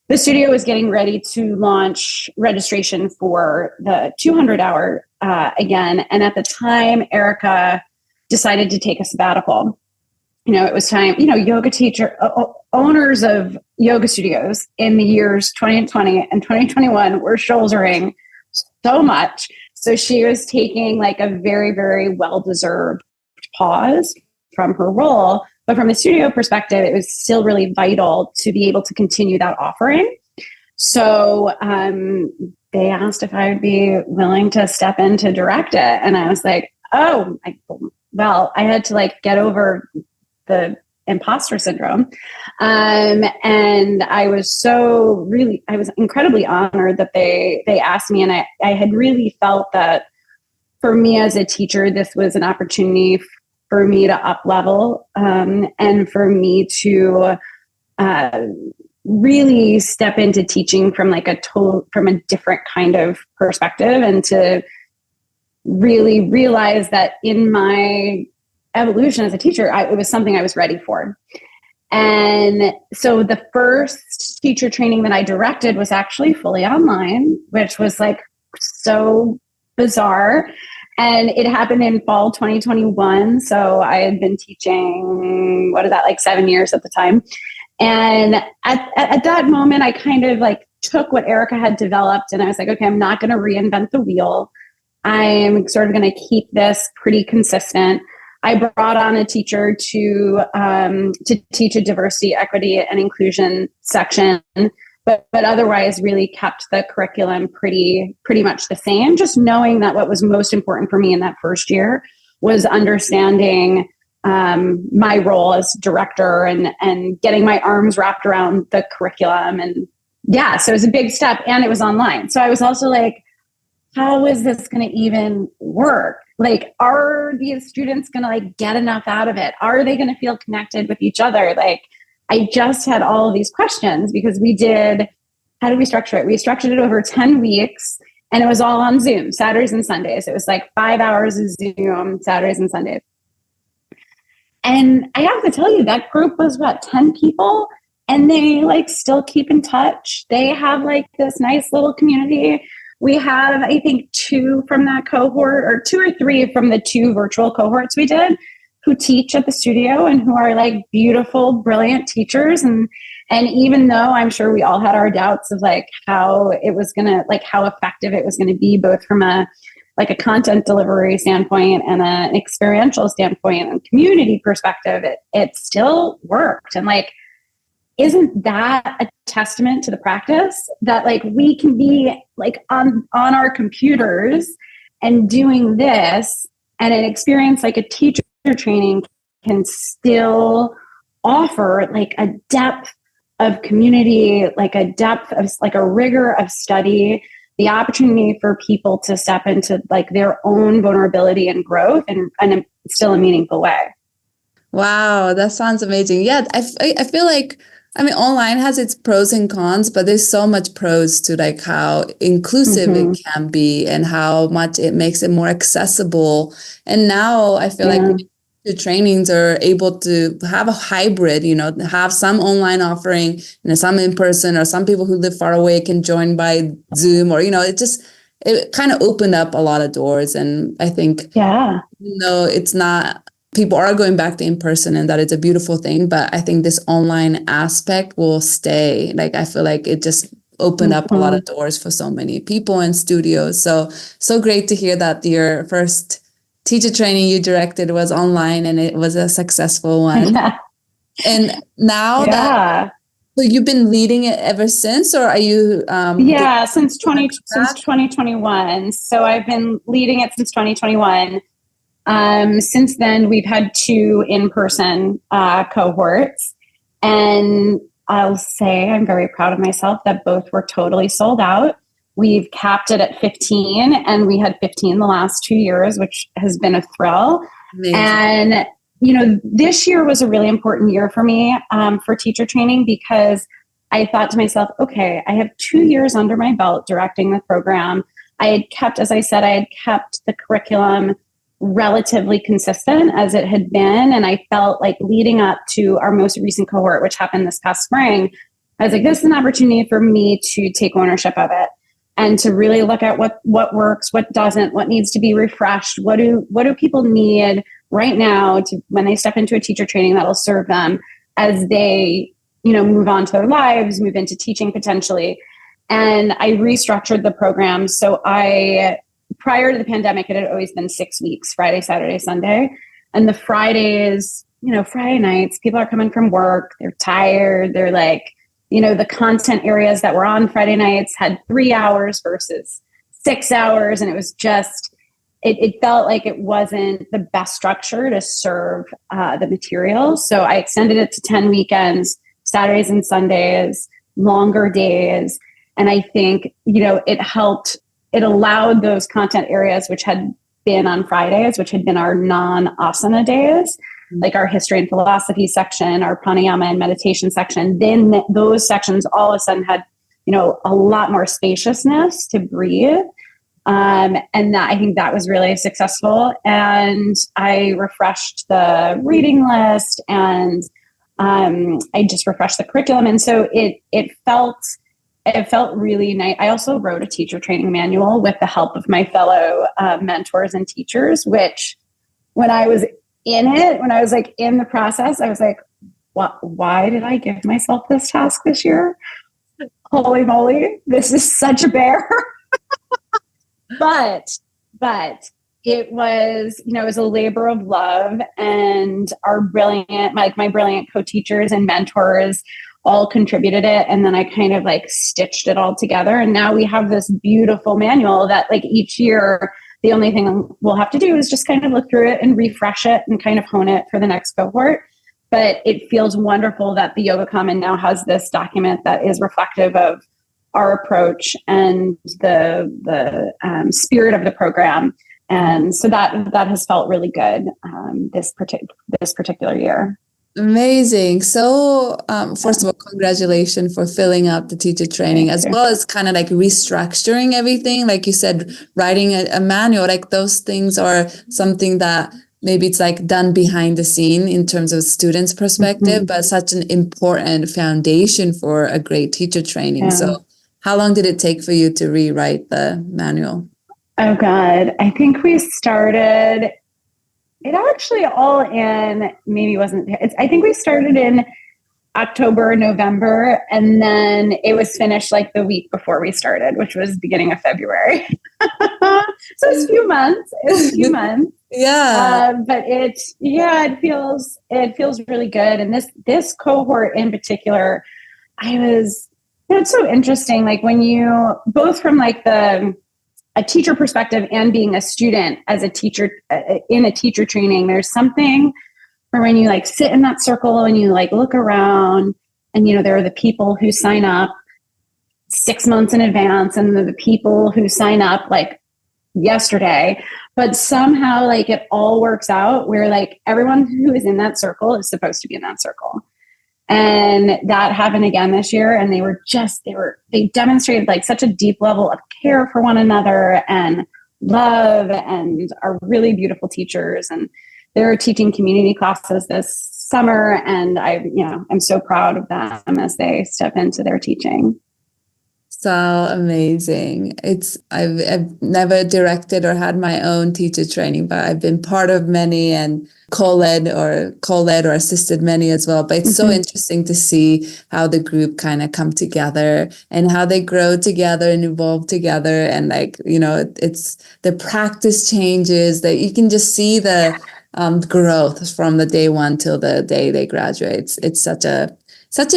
A: the studio was getting ready to launch registration for the 200-hour again. And at the time, Erica decided to take a sabbatical. It was time, yoga teacher, owners of yoga studios in the years 2020 and 2021 were shouldering so much. So she was taking like a very, very well-deserved pause from her role. But from a studio perspective, it was still really vital to be able to continue that offering. So they asked if I would be willing to step in to direct it. And I was like, I had to like get over the imposter syndrome. And I was incredibly honored that they asked me. And I had really felt that for me as a teacher, this was an opportunity for me to up level and for me to really step into teaching from from a different kind of perspective, and to really realize that in my evolution as a teacher, it was something I was ready for. And so the first teacher training that I directed was actually fully online, which was like so bizarre. And it happened in fall 2021. So I had been teaching, 7 years at the time. And at that moment, I kind of like took what Erica had developed, and I was like, okay, I'm not going to reinvent the wheel. I'm sort of going to keep this pretty consistent. I brought on a teacher to teach a diversity, equity, and inclusion section, but otherwise really kept the curriculum pretty much the same, just knowing that what was most important for me in that first year was understanding my role as director and getting my arms wrapped around the curriculum. And yeah, so it was a big step, and it was online. So I was also like, how is this going to even work? Like, are these students going to like get enough out of it? Are they going to feel connected with each other? Like, I just had all of these questions because how did we structure it? We structured it over 10 weeks, and it was all on Zoom, Saturdays and Sundays. It was like 5 hours of Zoom, Saturdays and Sundays. And I have to tell you, that group was 10 people, and they like still keep in touch. They have like this nice little community. We have, I think, 2 from that cohort, or 2 or 3 from the 2 virtual cohorts we did, who teach at the studio and who are like beautiful, brilliant teachers. And even though I'm sure we all had our doubts of like how it was going to, like how effective it was going to be, both from a content delivery standpoint and an experiential standpoint and community perspective, it still worked. And like, isn't that a testament to the practice that like we can be like on our computers and doing this, and an experience like a teacher training can still offer like a depth of community, like a depth of like a rigor of study, the opportunity for people to step into like their own vulnerability and growth and still a meaningful way.
B: Wow, that sounds amazing. Yeah, I feel like, I mean, online has its pros and cons, but there's so much pros to like how inclusive it can be and how much it makes it more accessible. And now I feel like the trainings are able to have a hybrid, have some online offering, some in person, or some people who live far away can join by Zoom, or, it kind of opened up a lot of doors. And I think, it's not, people are going back to in person, and that it's a beautiful thing. But I think this online aspect will stay. Like, I feel like it just opened up a lot of doors for so many people and studios. So great to hear that your first teacher training you directed was online and it was a successful one. Yeah. And now so you've been leading it ever since, or are you?
A: Since 2021. So I've been leading it since 2021. Since then, we've had 2 in-person cohorts, and I'll say I'm very proud of myself that both were totally sold out. We've capped it at 15, and we had 15 the last 2 years, which has been a thrill. Amazing. And, this year was a really important year for me for teacher training, because I thought to myself, okay, I have 2 years under my belt directing the program. I had kept the curriculum relatively consistent as it had been. And I felt like leading up to our most recent cohort, which happened this past spring, I was like, this is an opportunity for me to take ownership of it and to really look at what works, what doesn't, what needs to be refreshed. What do people need right now to, when they step into a teacher training that'll serve them as they, move on to their lives, move into teaching potentially. And I restructured the program. So prior to the pandemic, it had always been 6 weeks, Friday, Saturday, Sunday. And the Fridays, Friday nights, people are coming from work, they're tired, they're like, the content areas that were on Friday nights had 3 hours versus 6 hours. And it was just, it felt like it wasn't the best structure to serve the material. So I extended it to 10 weekends, Saturdays and Sundays, longer days. And I think, it helped. It allowed those content areas which had been on Fridays, which had been our non-asana days, like our history and philosophy section, our pranayama and meditation section. Then those sections all of a sudden had, a lot more spaciousness to breathe. And that, I think that was really successful. And I refreshed the reading list, and I just refreshed the curriculum. And so it felt really nice. I also wrote a teacher training manual with the help of my fellow mentors and teachers, which when I was in the process, I was like, why did I give myself this task this year? Holy moly, this is such a bear. But it was, it was a labor of love, and my brilliant co-teachers and mentors all contributed it. And then I kind of like stitched it all together. And now we have this beautiful manual that like each year The only thing we'll have to do is just kind of look through it and refresh it and kind of hone it for the next cohort. But it feels wonderful that the Yoga Common now has this document that is reflective of our approach and the spirit of the program. And so that has felt really good this particular year.
B: Amazing. So first of all, congratulations for filling out the teacher training, as well as kind of like restructuring everything. Like you said, writing a manual, like those things are something that maybe it's like done behind the scene in terms of students' perspective, but such an important foundation for a great teacher training. Yeah. So how long did it take for you to rewrite the manual?
A: Oh God, I think we started, it actually all in, maybe wasn't, I think we started in October, November, and then it was finished like the week before we started, which was beginning of February. So it's a few months.
B: Yeah.
A: But it feels really good. And this cohort in particular, it's so interesting. Like when you, both from like a teacher perspective and being a student as a teacher in a teacher training, there's something where when you like sit in that circle and you like look around and, there are the people who sign up 6 months in advance and the people who sign up like yesterday, but somehow like it all works out where like everyone who is in that circle is supposed to be in that circle. And that happened again this year. And they demonstrated like such a deep level of care for one another and love and are really beautiful teachers. And they're teaching community classes this summer. And I'm so proud of them as they step into their teaching.
B: So amazing. I've never directed or had my own teacher training, but I've been part of many and co-led or assisted many as well. But it's so interesting to see how the group kind of come together and how they grow together and evolve together. And like, it's the practice changes that you can just see the growth from the day one till the day they graduate. It's such a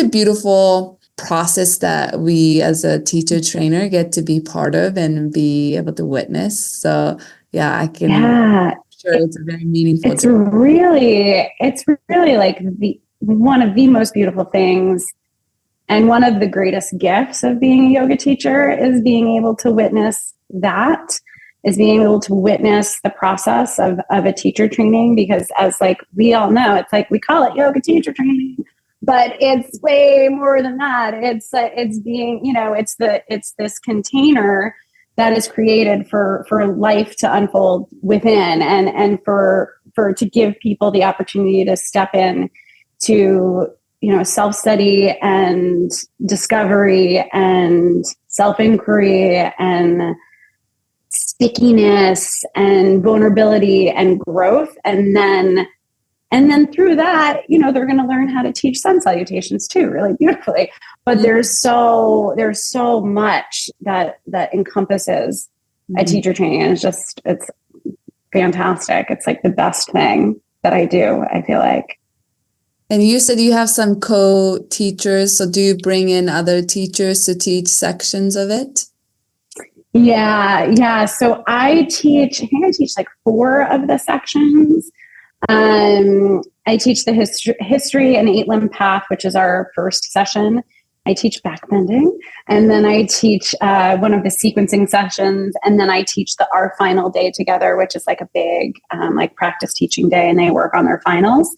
B: beautiful process that we as a teacher trainer get to be part of and be able to witness. So I'm sure it's a very meaningful.
A: It's really like one of the most beautiful things and one of the greatest gifts of being a yoga teacher is being able to witness the process of a teacher training, because as like we all know, it's like we call it yoga teacher training, but it's way more than that. It's being, it's this container that is created for life to unfold within and for to give people the opportunity to step in to, self-study and discovery and self-inquiry and stickiness and vulnerability and growth. And then through that, they're going to learn how to teach sun salutations too, really beautifully. But there's so much that encompasses a teacher training. And it's fantastic. It's like the best thing that I do, I feel like.
B: And you said you have some co-teachers. So do you bring in other teachers to teach sections of it?
A: Yeah. So I teach like 4 of the sections. I teach the history and 8-limb path, which is our first session. I teach backbending, and then I teach one of the sequencing sessions, and then I teach our final day together, which is like a big like practice teaching day, and they work on their finals.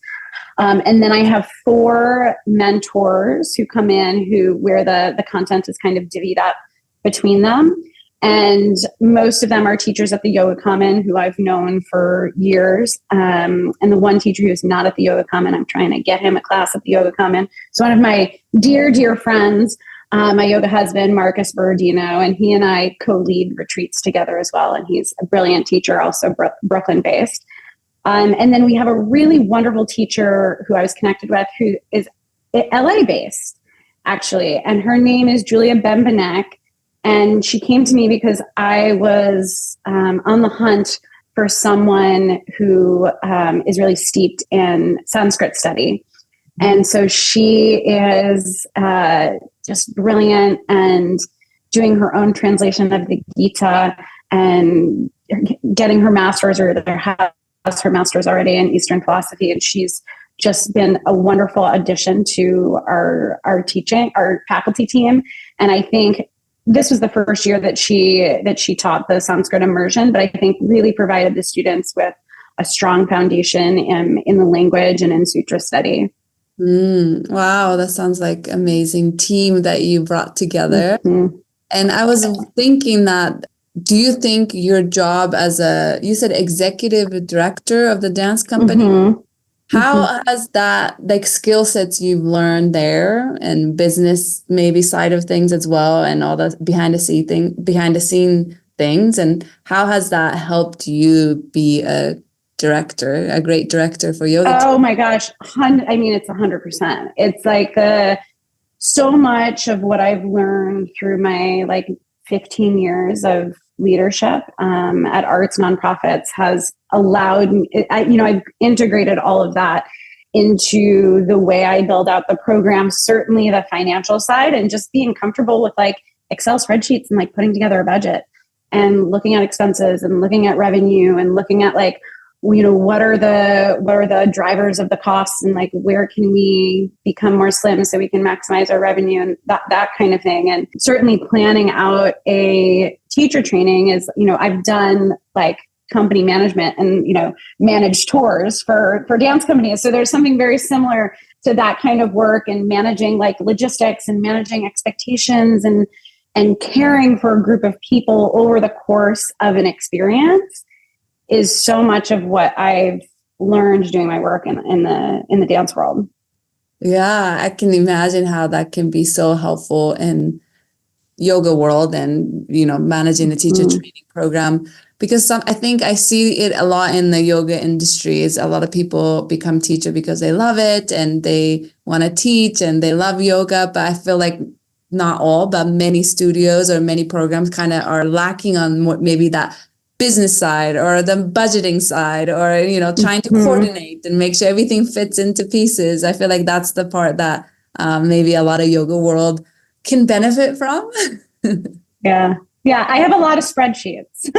A: And then I have 4 mentors who come in where the content is kind of divvied up between them. And most of them are teachers at the Yoga Common who I've known for years. And the one teacher who's not at the Yoga Common, I'm trying to get him a class at the Yoga Common. So one of my dear, dear friends, my yoga husband, Marcus Berardino, and he and I co-lead retreats together as well. And he's a brilliant teacher, also Brooklyn based. And then we have a really wonderful teacher who I was connected with who is LA based, actually. And her name is Julia Bembenek. And she came to me because I was on the hunt for someone who is really steeped in Sanskrit study. And so she is just brilliant and doing her own translation of the Gita. And getting her master's, or has her master's already in Eastern philosophy. And she's just been a wonderful addition to our faculty team. And I think this was the first year that she taught the Sanskrit immersion, but I think really provided the students with a strong foundation in the language and in sutra study.
B: Wow, that sounds like amazing team that you brought together. Mm-hmm. And I was thinking that, do you think your job as you said executive director of the dance company, mm-hmm. How has that, like, skill sets you've learned there and business maybe side of things as well, and all the behind the scene things, and how has that helped you be a great director for yoga?
A: Oh my gosh. I mean, it's 100%. It's like so much of what I've learned through my 15 years of leadership at arts nonprofits has allowed me, I've integrated all of that into the way I build out the program, certainly the financial side, and just being comfortable with Excel spreadsheets and putting together a budget and looking at expenses and looking at revenue and looking at what are the drivers of the costs, and where can we become more slim so we can maximize our revenue, and that kind of thing. And certainly planning out a teacher training is, I've done company management and, managed tours for dance companies. So there's something very similar to that kind of work, and managing logistics and managing expectations and caring for a group of people over the course of an experience is so much of what I've learned doing my work in the dance world.
B: Yeah, I can imagine how that can be so helpful in yoga world and, managing the teacher training program, because I think I see it a lot in the yoga industry. Is a lot of people become teacher because they love it and they want to teach and they love yoga, but I feel like not all, but many studios or many programs kind of are lacking on maybe that business side or the budgeting side, or trying to coordinate and make sure everything fits into pieces. I feel like that's the part that maybe a lot of yoga world can benefit from.
A: Yeah I have a lot of spreadsheets.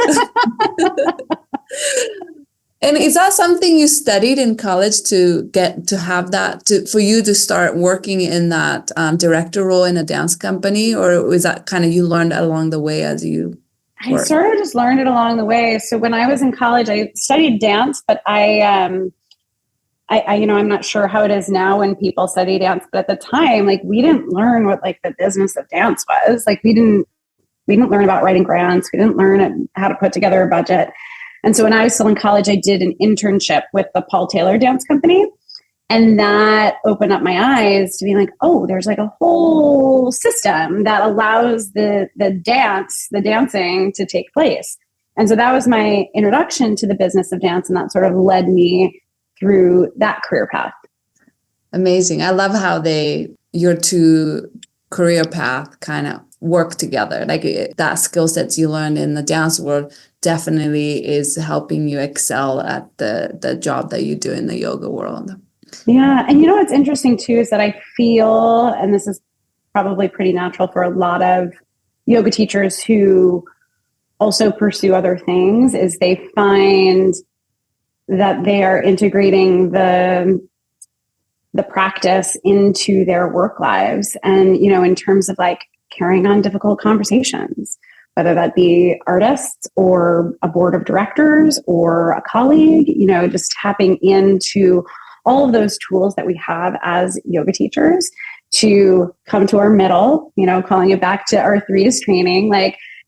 B: And is that something you studied in college to get to have that, for you to start working in that director role in a dance company, or was that kind of you learned along the way as you?
A: I sort of just learned it along the way. So when I was in college, I studied dance, but I'm not sure how it is now when people study dance, but at the time, we didn't learn what the business of dance was. We didn't learn about writing grants. We didn't learn how to put together a budget. And so when I was still in college, I did an internship with the Paul Taylor Dance Company. And that opened up my eyes to being oh, there's a whole system that allows the dancing to take place. And so that was my introduction to the business of dance. And that sort of led me through that career path.
B: Amazing. I love how your two career path kind of work together. That skill sets you learned in the dance world definitely is helping you excel at the job that you do in the yoga world.
A: Yeah. And what's interesting too is that I feel, and this is probably pretty natural for a lot of yoga teachers who also pursue other things, is they find that they are integrating the practice into their work lives. And, in terms of carrying on difficult conversations, whether that be artists or a board of directors or a colleague, just tapping into all of those tools that we have as yoga teachers to come to our middle, calling it back to our threes training,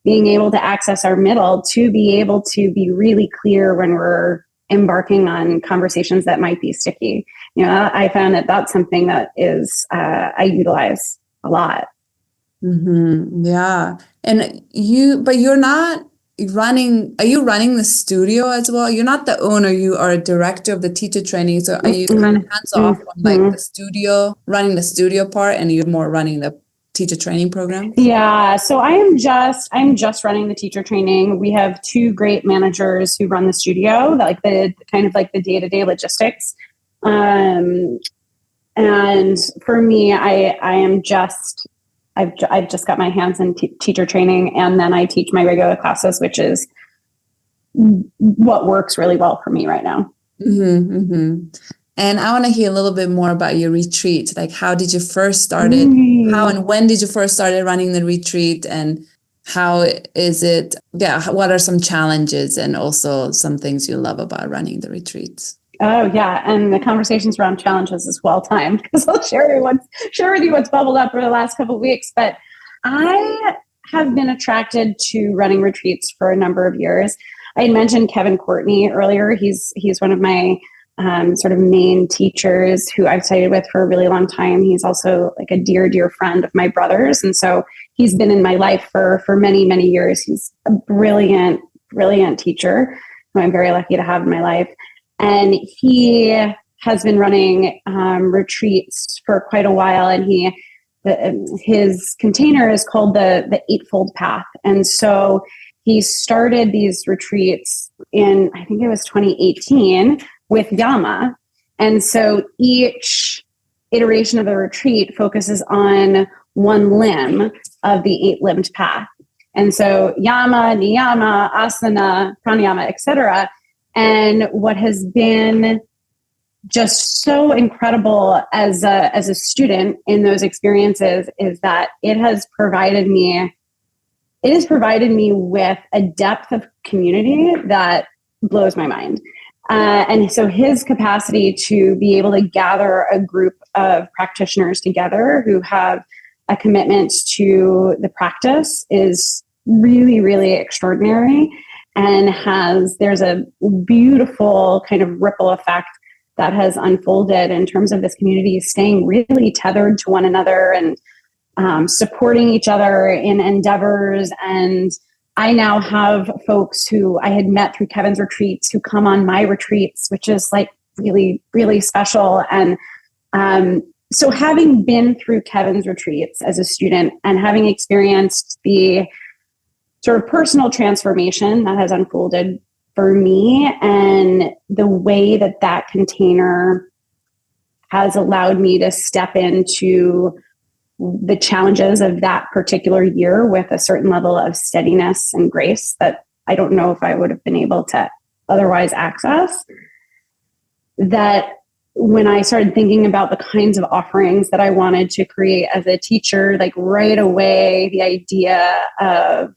A: being able to access our middle to be able to be really clear when we're embarking on conversations that might be sticky. I found that that's something that is, I utilize a lot.
B: Mm-hmm. Yeah. And you're not running, are you running the studio as well? You're not the owner, you are a director of the teacher training. So are you kind of hands off on the studio, running the studio part, and you're more running the teacher training program?
A: Yeah. So I'm just running the teacher training. We have two great managers who run the studio, the kind of the day-to-day logistics. And for me, I've just got my hands in teacher training, and then I teach my regular classes, which is what works really well for me right now.
B: Mm-hmm, mm-hmm. And I want to hear a little bit more about your retreat. Like, how did you first start it? How and when did you first started running the retreat? And how is it? Yeah. What are some challenges and also some things you love about running the retreats?
A: Oh yeah. And the conversations around challenges is well timed, because I'll share with you what's bubbled up for the last couple of weeks. But I have been attracted to running retreats for a number of years. I had mentioned Kevin Courtney earlier. He's one of my sort of main teachers who I've studied with for a really long time. He's also like a dear, dear friend of my brother's. And so he's been in my life for many, many years. He's a brilliant, brilliant teacher who I'm very lucky to have in my life. And he has been running retreats for quite a while. And his container is called the Eightfold Path. And so he started these retreats in, I think it was 2018, with Yama. And so each iteration of the retreat focuses on one limb of the 8-limbed path. And so Yama, Niyama, Asana, Pranayama, etc. And what has been just so incredible as a student in those experiences is that it has provided me with a depth of community that blows my mind. And so his capacity to be able to gather a group of practitioners together who have a commitment to the practice is really, really extraordinary. And there's a beautiful kind of ripple effect that has unfolded in terms of this community staying really tethered to one another and supporting each other in endeavors. And I now have folks who I had met through Kevin's retreats who come on my retreats, which is like really, really special. And so having been through Kevin's retreats as a student and having experienced the sort of personal transformation that has unfolded for me and the way that container has allowed me to step into the challenges of that particular year with a certain level of steadiness and grace that I don't know if I would have been able to otherwise access. That when I started thinking about the kinds of offerings that I wanted to create as a teacher, like right away, the idea of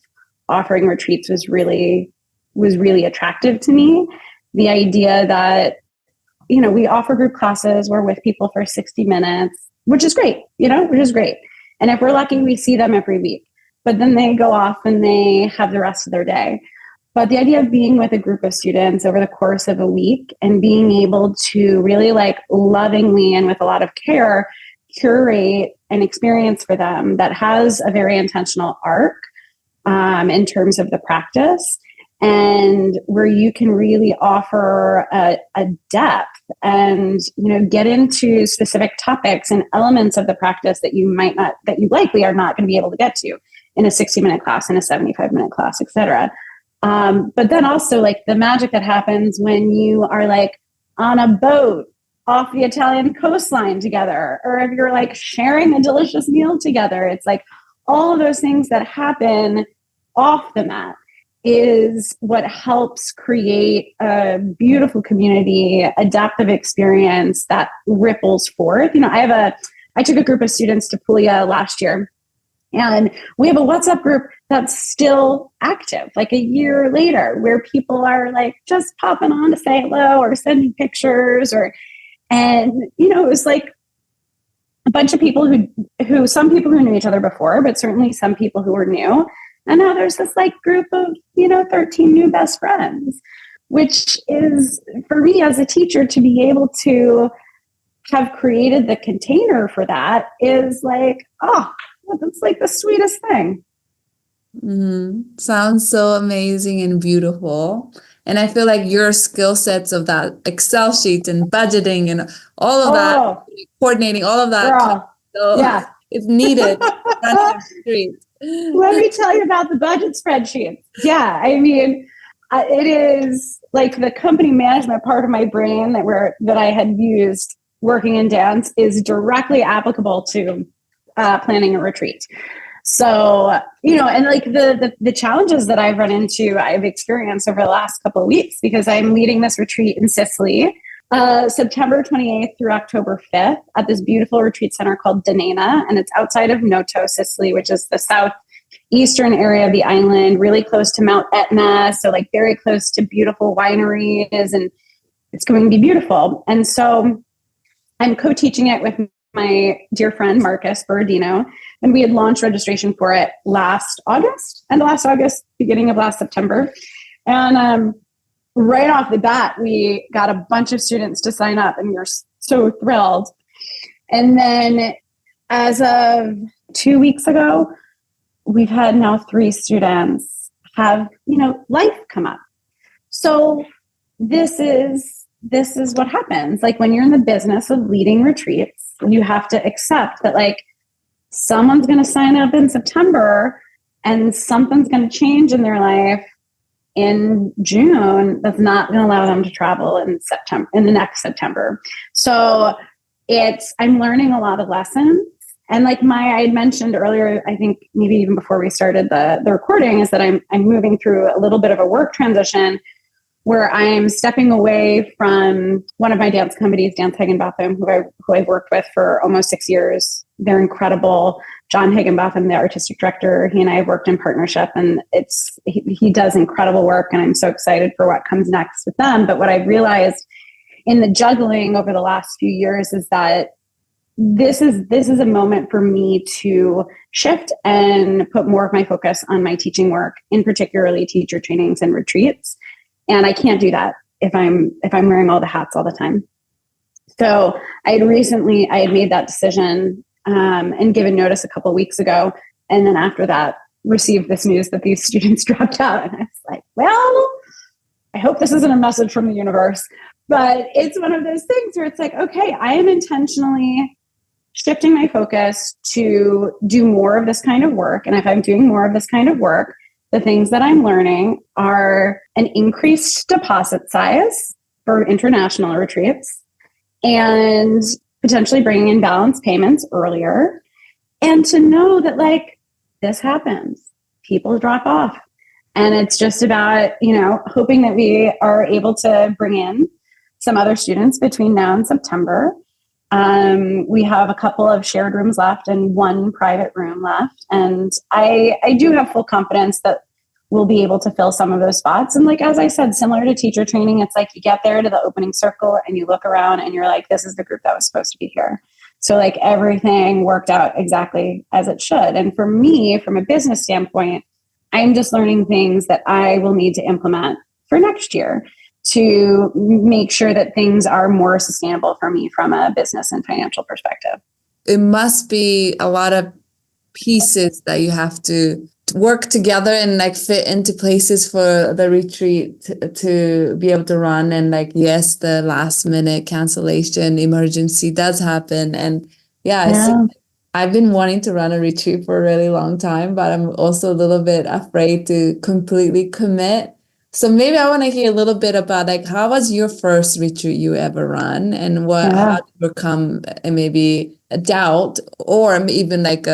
A: offering retreats was really attractive to me. The idea that, we offer group classes, we're with people for 60 minutes, which is great. And if we're lucky, we see them every week, but then they go off and they have the rest of their day. But the idea of being with a group of students over the course of a week and being able to really like lovingly and with a lot of care curate an experience for them that has a very intentional arc in terms of the practice, and where you can really offer a depth and get into specific topics and elements of the practice that you likely are not going to be able to get to in a 60-minute class, in a 75-minute class, etc. But then also like the magic that happens when you are like on a boat off the Italian coastline together, or if you're like sharing a delicious meal together. It's like all of those things that happen off the mat is what helps create a beautiful community, adaptive experience that ripples forth. I took a group of students to Puglia last year, and we have a WhatsApp group that's still active, like a year later, where people are like just popping on to say hello or sending pictures and it was like a bunch of people who some people who knew each other before, but certainly some people who were new. And now there's this like group of, 13 new best friends, which is for me as a teacher to be able to have created the container for that is like, that's like the sweetest thing.
B: Sounds so amazing and beautiful. And I feel like your skill sets of that Excel sheet and budgeting and all of that, coordinating, all of that. It's needed.
A: Let me tell you about the budget spreadsheets. Yeah, I mean, it is like the company management part of my brain that I had used working in dance is directly applicable to planning a retreat. So, and like the challenges that I've experienced over the last couple of weeks, because I'm leading this retreat in Sicily, September 28th through October 5th at this beautiful retreat center called Denena. And it's outside of Noto, Sicily, which is the southeastern area of the island, really close to Mount Etna. So like very close to beautiful wineries, and it's going to be beautiful. And so I'm co-teaching it with my dear friend, Marcus Berardino, and we had launched registration for it last August, beginning of last September. And right off the bat, we got a bunch of students to sign up, and we were so thrilled. And then as of 2 weeks ago, we've had now 3 students have, life come up. So this is what happens. Like when you're in the business of leading retreats, you have to accept that like someone's going to sign up in September and something's going to change in their life in June that's not going to allow them to travel in the next September. So I'm learning a lot of lessons. And like I had mentioned earlier, I think maybe even before we started the recording, is that I'm moving through a little bit of a work transition where I'm stepping away from one of my dance companies, Dance Higginbotham, who I've worked with for almost 6 years. They're incredible. John Higginbotham, the artistic director, he and I have worked in partnership, and he does incredible work, and I'm so excited for what comes next with them. But what I've realized in the juggling over the last few years is that this is a moment for me to shift and put more of my focus on my teaching work, in particularly teacher trainings and retreats. And I can't do that if I'm wearing all the hats all the time. So I had made that decision and given notice a couple of weeks ago. And then after that, received this news that these students dropped out. And I was like, well, I hope this isn't a message from the universe. But it's one of those things where it's like, okay, I am intentionally shifting my focus to do more of this kind of work. And if I'm doing more of this kind of work, the things that I'm learning are an increased deposit size for international retreats and potentially bringing in balance payments earlier. And to know that like this happens, people drop off. And it's just about, hoping that we are able to bring in some other students between now and September. We have a couple of shared rooms left and one private room left. And I do have full confidence that we'll be able to fill some of those spots. And like, as I said, similar to teacher training, it's like you get there to the opening circle and you look around and you're like, this is the group that was supposed to be here. So like everything worked out exactly as it should. And for me, from a business standpoint, I'm just learning things that I will need to implement for next year to make sure that things are more sustainable for me from a business and financial perspective.
B: It must be a lot of pieces that you have to work together and like fit into places for the retreat to be able to run. And like, yes, the last minute cancellation emergency does happen. And I've been wanting to run a retreat for a really long time, but I'm also a little bit afraid to completely commit. So maybe I want to hear a little bit about like, how was your first retreat you ever run, and how to overcome maybe a doubt or even like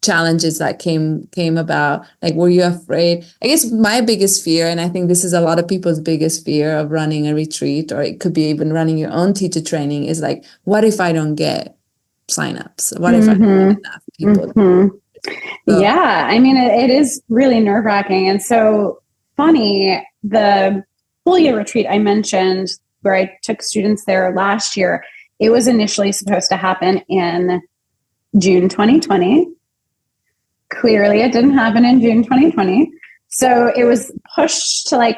B: challenges that came about? Like, were you afraid? I guess my biggest fear, and I think this is a lot of people's biggest fear of running a retreat, or it could be even running your own teacher training, is like, what if I don't get signups? What if I don't get enough people? So,
A: yeah, I mean, it is really nerve-wracking. And so funny, the Puglia retreat I mentioned, where I took students there last year, it was initially supposed to happen in June 2020. Clearly, it didn't happen in June 2020. So it was pushed to I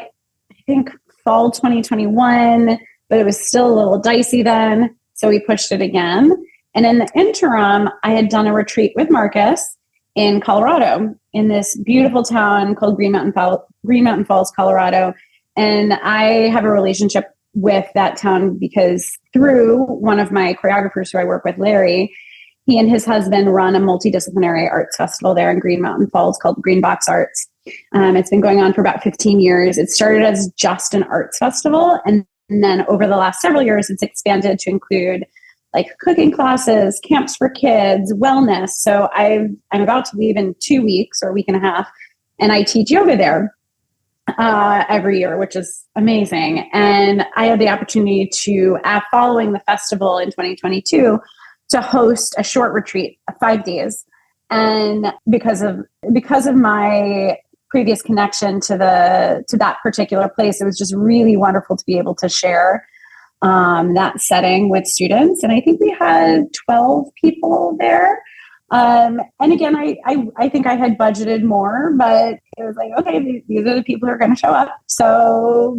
A: think fall 2021, but it was still a little dicey then. So we pushed it again. And in the interim, I had done a retreat with Marcus in Colorado, in this beautiful town called Green Mountain Falls, Colorado. And I have a relationship with that town because through one of my choreographers who I work with, Larry, he and his husband run a multidisciplinary arts festival there in Green Mountain Falls called Green Box Arts. It's been going on for about 15 years. It started as just an arts festival. And then over the last several years, it's expanded to include like cooking classes, camps for kids, wellness. So I'm about to leave in 2 weeks or a week and a half, and I teach yoga there every year, which is amazing. And I had the opportunity to, following the festival in 2022, to host a short retreat of 5 days. And because of my previous connection to that particular place, it was just really wonderful to be able to share that setting with students. And I think we had 12 people there. And again, I think I had budgeted more, but it was like, okay, these are the people who are going to show up. So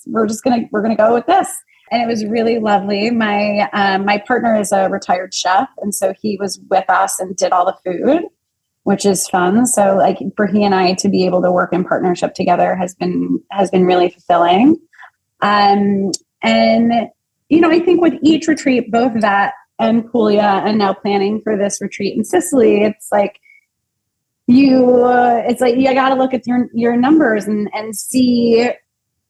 A: we're going to go with this. And it was really lovely. My partner is a retired chef. And so he was with us and did all the food, which is fun. So like for he and I to be able to work in partnership together has been really fulfilling. And, I think with each retreat, both that and Puglia, and now planning for this retreat in Sicily, it's like you got to look at your numbers and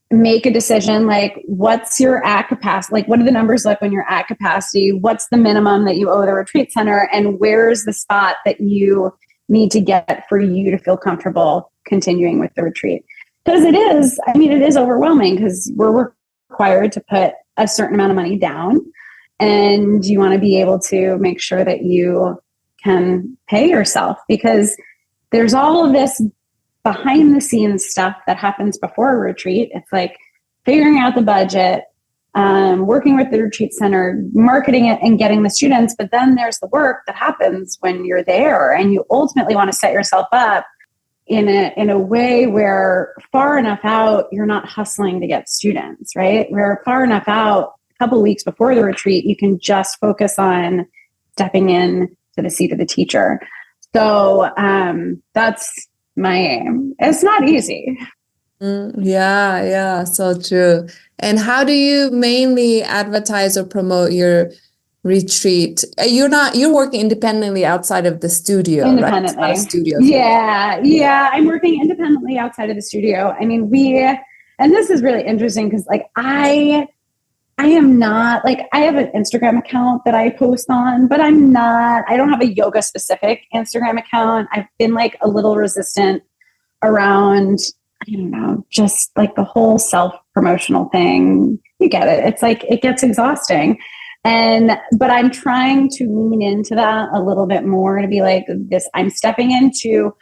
A: make a decision. Like, what's your at capacity? Like, what do the numbers look when you're at capacity? What's the minimum that you owe the retreat center? And where's the spot that you need to get for you to feel comfortable continuing with the retreat? Because it is overwhelming, because we're required to put a certain amount of money down. And you want to be able to make sure that you can pay yourself, because there's all of this behind the scenes stuff that happens before a retreat. It's like figuring out the budget, working with the retreat center, marketing it, and getting the students. But then there's the work that happens when you're there, and you ultimately want to set yourself up in a way where far enough out, you're not hustling to get students, right? Where far enough out, couple of weeks before the retreat, you can just focus on stepping in to the seat of the teacher. So that's my aim. It's not easy.
B: Yeah, so true. And how do you mainly advertise or promote your retreat? You're working independently outside of the studio,
A: independently.
B: Right? It's not a studio.
A: Yeah. I'm working independently outside of the studio. I mean, and this is really interesting, because like I am not, like, I have an Instagram account that I post on, but I don't have a yoga specific Instagram account. I've been like a little resistant around, I don't know, just like the whole self-promotional thing. You get it. It's like, it gets exhausting. But I'm trying to lean into that a little bit more, to be like this, I'm stepping into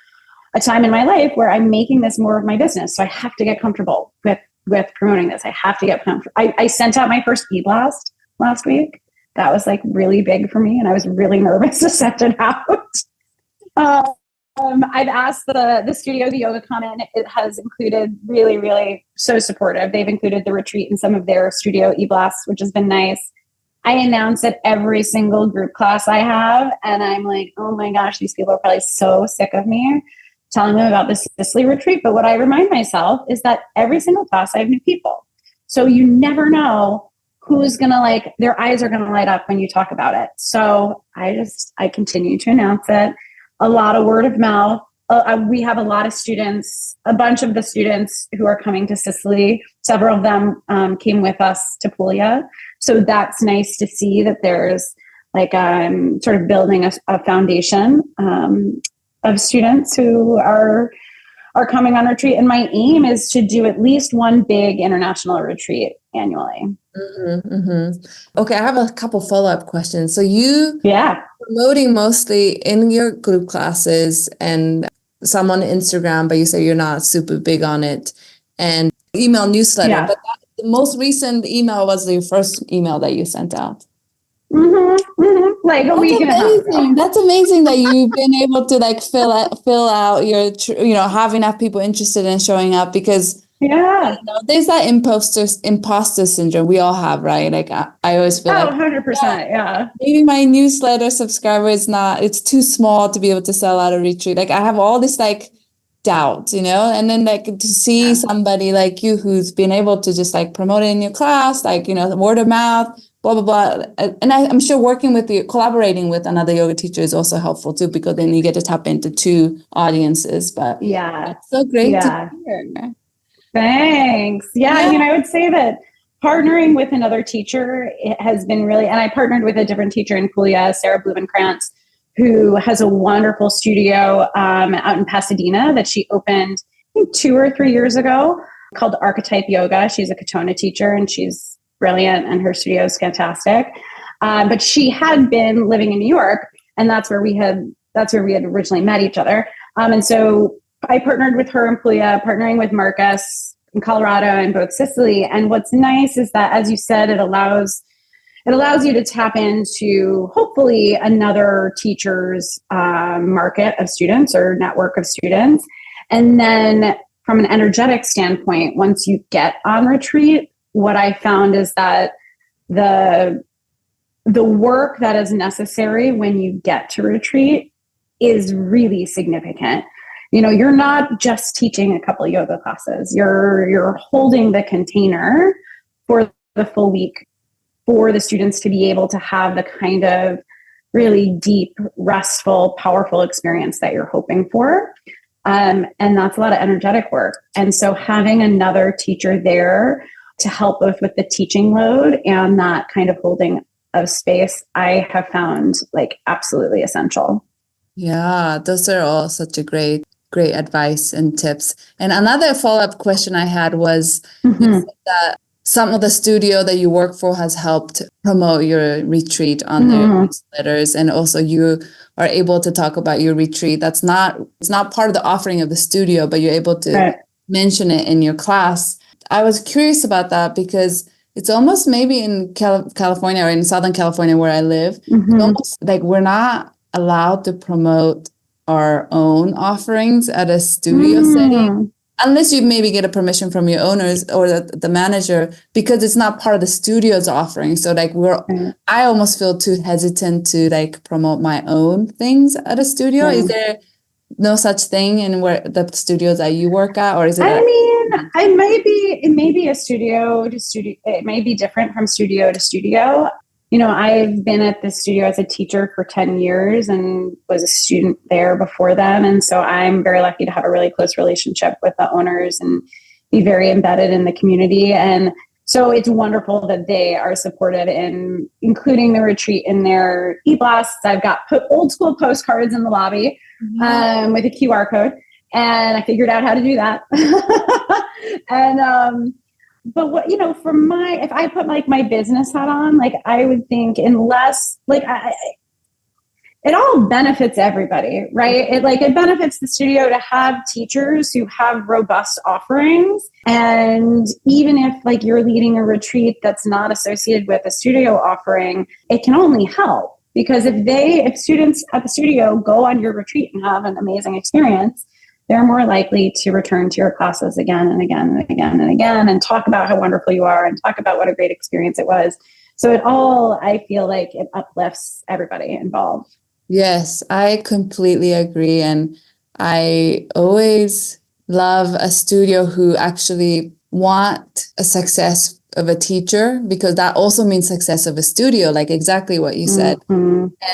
A: a time in my life where I'm making this more of my business. So I have to get comfortable with promoting this. I have to get comfortable. I sent out my first e-blast last week. That was like really big for me, and I was really nervous to send it out. I've asked the studio, the yoga comment, it has included really, really so supportive. They've included the retreat in some of their studio e-blasts, which has been nice. I announce at every single group class I have, and I'm like, oh my gosh, these people are probably so sick of me telling them about the Sicily retreat. But what I remind myself is that every single class I have new people. So you never know who's going to their eyes are going to light up when you talk about it. So I continue to announce it. A lot of word of mouth. We have a lot of students, a bunch of the students who are coming to Sicily. Several of them came with us to Puglia. So that's nice to see that there's sort of building a foundation of students who are coming on retreat. And my aim is to do at least one big international retreat annually.
B: Mm-hmm, mm-hmm. Okay, I have a couple follow-up questions. So you promoting mostly in your group classes and some on Instagram, but you say you're not super big on it, and email newsletter. Yeah. But the most recent email was the first email that you sent out.
A: Mm-hmm, mm-hmm. Like a week and a half.
B: That's amazing that you've been able to fill out your, have enough people interested in showing up, because there's that imposter syndrome we all have, right? Like I always feel
A: 100%, yeah.
B: Maybe my newsletter subscriber it's too small to be able to sell out a retreat. Like I have all this doubt, and then to see somebody like you who's been able to just promote it in your class, word of mouth, blah, blah, blah. And I'm sure collaborating with another yoga teacher is also helpful too, because then you get to tap into two audiences. But it's so great to hear.
A: Thanks. Yeah, I mean, I would say that partnering with another teacher, it has been really, and I partnered with a different teacher in Puglia, Sarah Blumenkrantz, who has a wonderful studio out in Pasadena that she opened, I think 2 or 3 years ago, called Archetype Yoga. She's a Katona teacher and she's brilliant and her studio is fantastic. But she had been living in New York, and that's where we had originally met each other. And so I partnered with her in Puglia, partnering with Marcus in Colorado and both Sicily. And what's nice is that, as you said, it allows you to tap into hopefully another teacher's market of students or network of students. And then from an energetic standpoint, once you get on retreat, what I found is that the work that is necessary when you get to retreat is really significant. You know, you're not just teaching a couple of yoga classes. You're holding the container for the full week for the students to be able to have the kind of really deep, restful, powerful experience that you're hoping for. And that's a lot of energetic work. And so having another teacher there to help both with the teaching load and that kind of holding of space, I have found like absolutely essential.
B: Yeah, those are all such a great advice and tips. And another follow-up question I had was you said that some of the studio that you work for has helped promote your retreat on their newsletters, and also you are able to talk about your retreat. It's not part of the offering of the studio, but you're able to mention it in your class. I was curious about that because it's almost maybe in California or in Southern California where I live, it's almost like we're not allowed to promote our own offerings at a studio setting, unless you maybe get a permission from your owners or the manager, because it's not part of the studio's offering. So like I almost feel too hesitant to like promote my own things at a studio. Is there no such thing in where the studios that you work at, or is it?
A: It may be a studio to studio. It may be different from studio to studio. You know, I've been at the studio as a teacher for 10 years and was a student there before then. And so I'm very lucky to have a really close relationship with the owners and be very embedded in the community. And so it's wonderful that they are supportive in including the retreat in their e-blasts. I've got old school postcards in the lobby with a QR code, and I figured out how to do that. And, but what, you know, if I put like my business hat on, like I would think unless like it all benefits everybody, right? It benefits the studio to have teachers who have robust offerings. And even if like you're leading a retreat that's not associated with a studio offering, it can only help, because if students at the studio go on your retreat and have an amazing experience, they're more likely to return to your classes again and again and again and again and talk about how wonderful you are and talk about what a great experience it was. So I feel like it uplifts everybody involved.
B: Yes, I completely agree. And I always love a studio who actually want a success of a teacher, because that also means success of a studio, like exactly what you said. And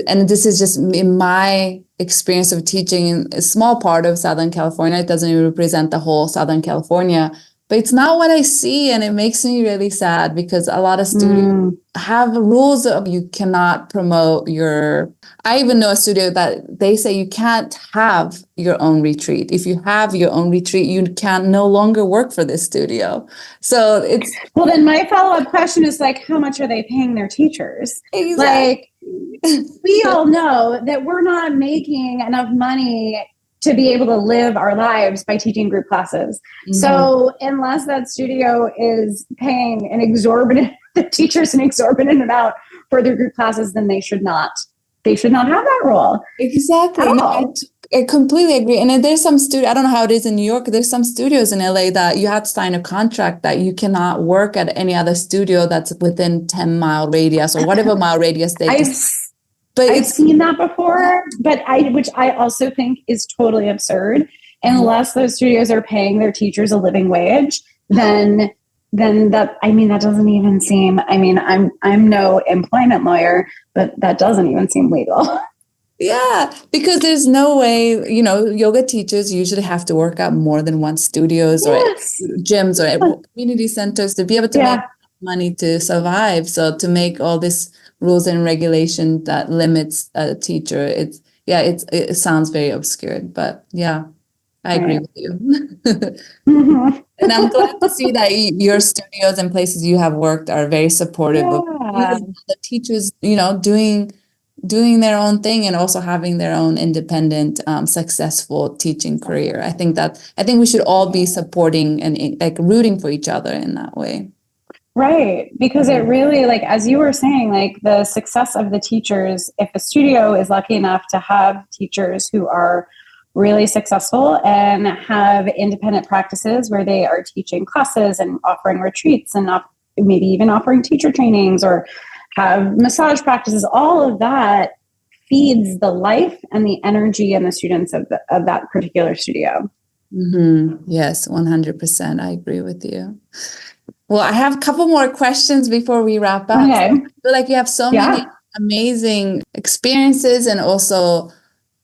B: this is just in my experience of teaching in a small part of Southern California. It doesn't even represent the whole Southern California, but it's not what I see. And it makes me really sad, because a lot of studios have rules of you cannot promote I even know a studio that they say you can't have your own retreat. If you have your own retreat, you can no longer work for this studio. So it's...
A: Well, then my follow-up question is like, how much are they paying their teachers?
B: Exactly.
A: Like, we all know that we're not making enough money to be able to live our lives by teaching group classes. So unless that studio is paying the teachers an exorbitant amount for their group classes, then they should not have that role.
B: Exactly. No, I completely agree. And there's some I don't know how it is in New York. There's some studios in LA that you have to sign a contract that you cannot work at any other studio that's within 10-mile radius or whatever mile radius they
A: I've seen that before, but which I also think is totally absurd. Unless those studios are paying their teachers a living wage, then that doesn't even seem, I'm no employment lawyer, but that doesn't even seem legal.
B: Yeah, because there's no way, yoga teachers usually have to work out more than one studios or
A: Yes.
B: gyms or community centers to be able to make money to survive. So to make all this rules and regulation that limits a teacher, it sounds very obscure, but yeah, I agree with you. And I'm glad to see that your studios and places you have worked are very supportive of the teachers, doing their own thing and also having their own independent, successful teaching career. I think we should all be supporting and like rooting for each other in that way.
A: Right. Because it really, like, as you were saying, like the success of the teachers, if a studio is lucky enough to have teachers who are really successful and have independent practices where they are teaching classes and offering retreats and maybe even offering teacher trainings or have massage practices, all of that feeds the life and the energy and the students of that particular studio.
B: Mm-hmm. Yes, 100%. I agree with you. Well, I have a couple more questions before we wrap up.
A: Okay.
B: I feel like you have so many amazing experiences and also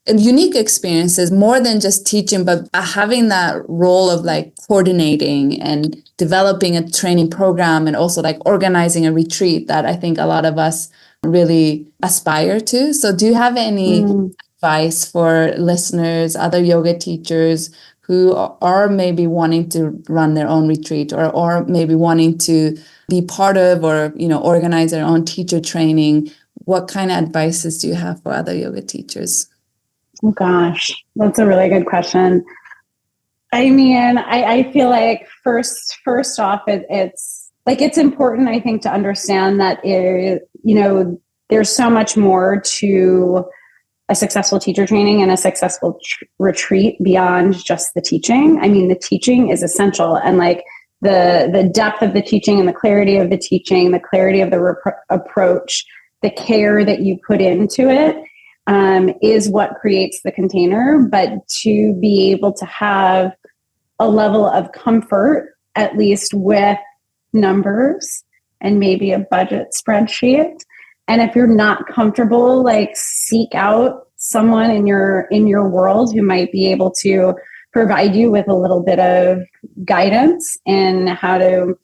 B: unique experiences, more than just teaching, but having that role of like coordinating and developing a training program and also like organizing a retreat that I think a lot of us really aspire to. So do you have any advice for listeners, other yoga teachers who are maybe wanting to run their own retreat or maybe wanting to be part of or, organize their own teacher training? What kind of advices do you have for other yoga teachers?
A: Oh gosh, that's a really good question. I mean, I feel like first off, it's important, I think, to understand that there's so much more to a successful teacher training and a successful retreat beyond just the teaching. I mean, the teaching is essential, and like the depth of the teaching and the clarity of the teaching, the clarity of the approach, the care that you put into it is what creates the container. But to be able to have a level of comfort, at least with numbers and maybe a budget spreadsheet. And if you're not comfortable, like seek out someone in your world who might be able to provide you with a little bit of guidance in how to,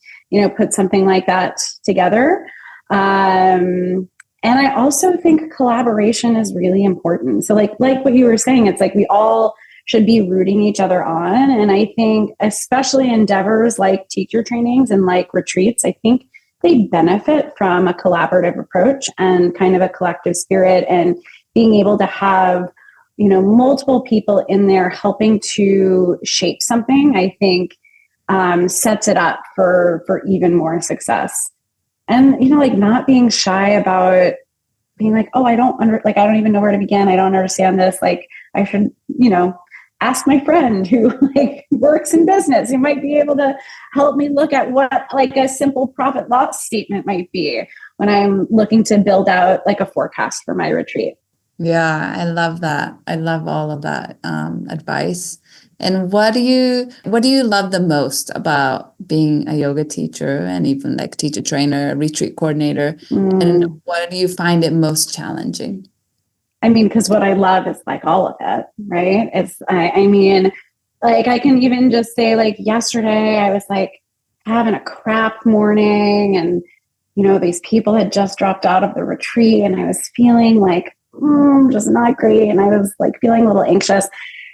A: put something like that together. And I also think collaboration is really important. So like what you were saying, it's like we all should be rooting each other on. And I think especially endeavors like teacher trainings and like retreats, I think they benefit from a collaborative approach and kind of a collective spirit, and being able to have, multiple people in there helping to shape something, I think sets it up for even more success. And, like not being shy about being like, oh, I don't even know where to begin. I don't understand this. Like I should, ask my friend who like works in business, who might be able to help me look at what like a simple profit loss statement might be when I'm looking to build out like a forecast for my retreat.
B: Yeah, I love that. I love all of that advice. And what do you love the most about being a yoga teacher and even like teacher trainer, retreat coordinator? And what do you find it most challenging?
A: I mean, because what I love is like all of it, right? I mean, like I can even just say like yesterday I was like having a crap morning, and, these people had just dropped out of the retreat and I was feeling like, just not great. And I was like feeling a little anxious.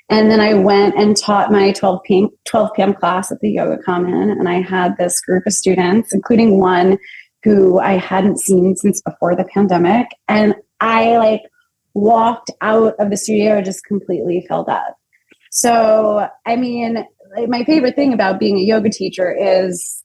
A: And then I went and taught my 12 p.m. class at the Yoga Common. And I had this group of students, including one who I hadn't seen since before the pandemic. And I like walked out of the studio just completely filled up. So, I mean, my favorite thing about being a yoga teacher is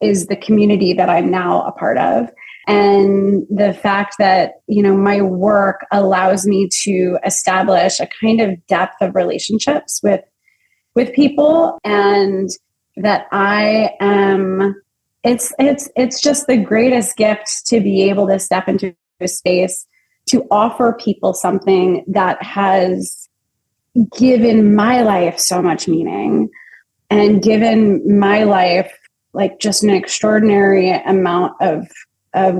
A: the community that I'm now a part of. And the fact that, my work allows me to establish a kind of depth of relationships with people, and that I am, it's just the greatest gift to be able to step into a space to offer people something that has given my life so much meaning and given my life like just an extraordinary amount of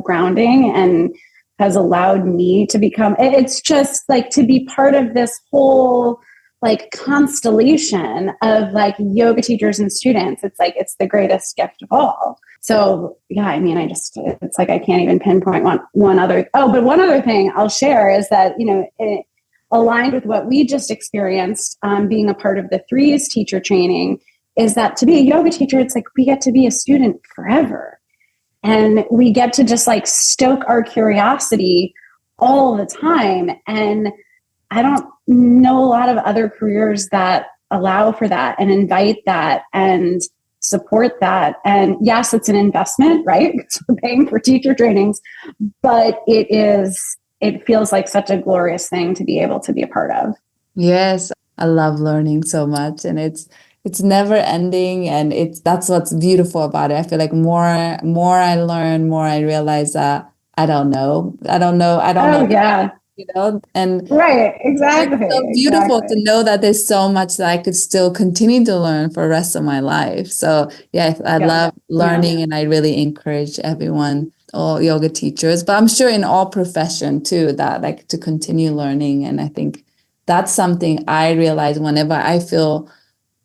A: grounding and has allowed me to become, it's just like to be part of this whole like constellation of like yoga teachers and students. It's like, it's the greatest gift of all. So yeah, I mean, it's like, I can't even pinpoint one other. Oh, but one other thing I'll share is that, it aligned with what we just experienced, being a part of the Threes teacher training, is that to be a yoga teacher, it's like, we get to be a student forever. And we get to just like stoke our curiosity all the time. And I don't know a lot of other careers that allow for that and invite that and support that. And yes, it's an investment, right? Because we're paying for teacher trainings, but it feels like such a glorious thing to be able to be a part of.
B: Yes, I love learning so much, and it's never ending, and that's what's beautiful about it. I feel like more I learn, more I realize that I don't know.
A: Oh yeah.
B: And
A: right, exactly.
B: It's so beautiful to know that there's so much that I could still continue to learn for the rest of my life. So yeah, I love learning, and I really encourage everyone, all yoga teachers, but I'm sure in all profession too, that like to continue learning. And I think that's something I realize whenever I feel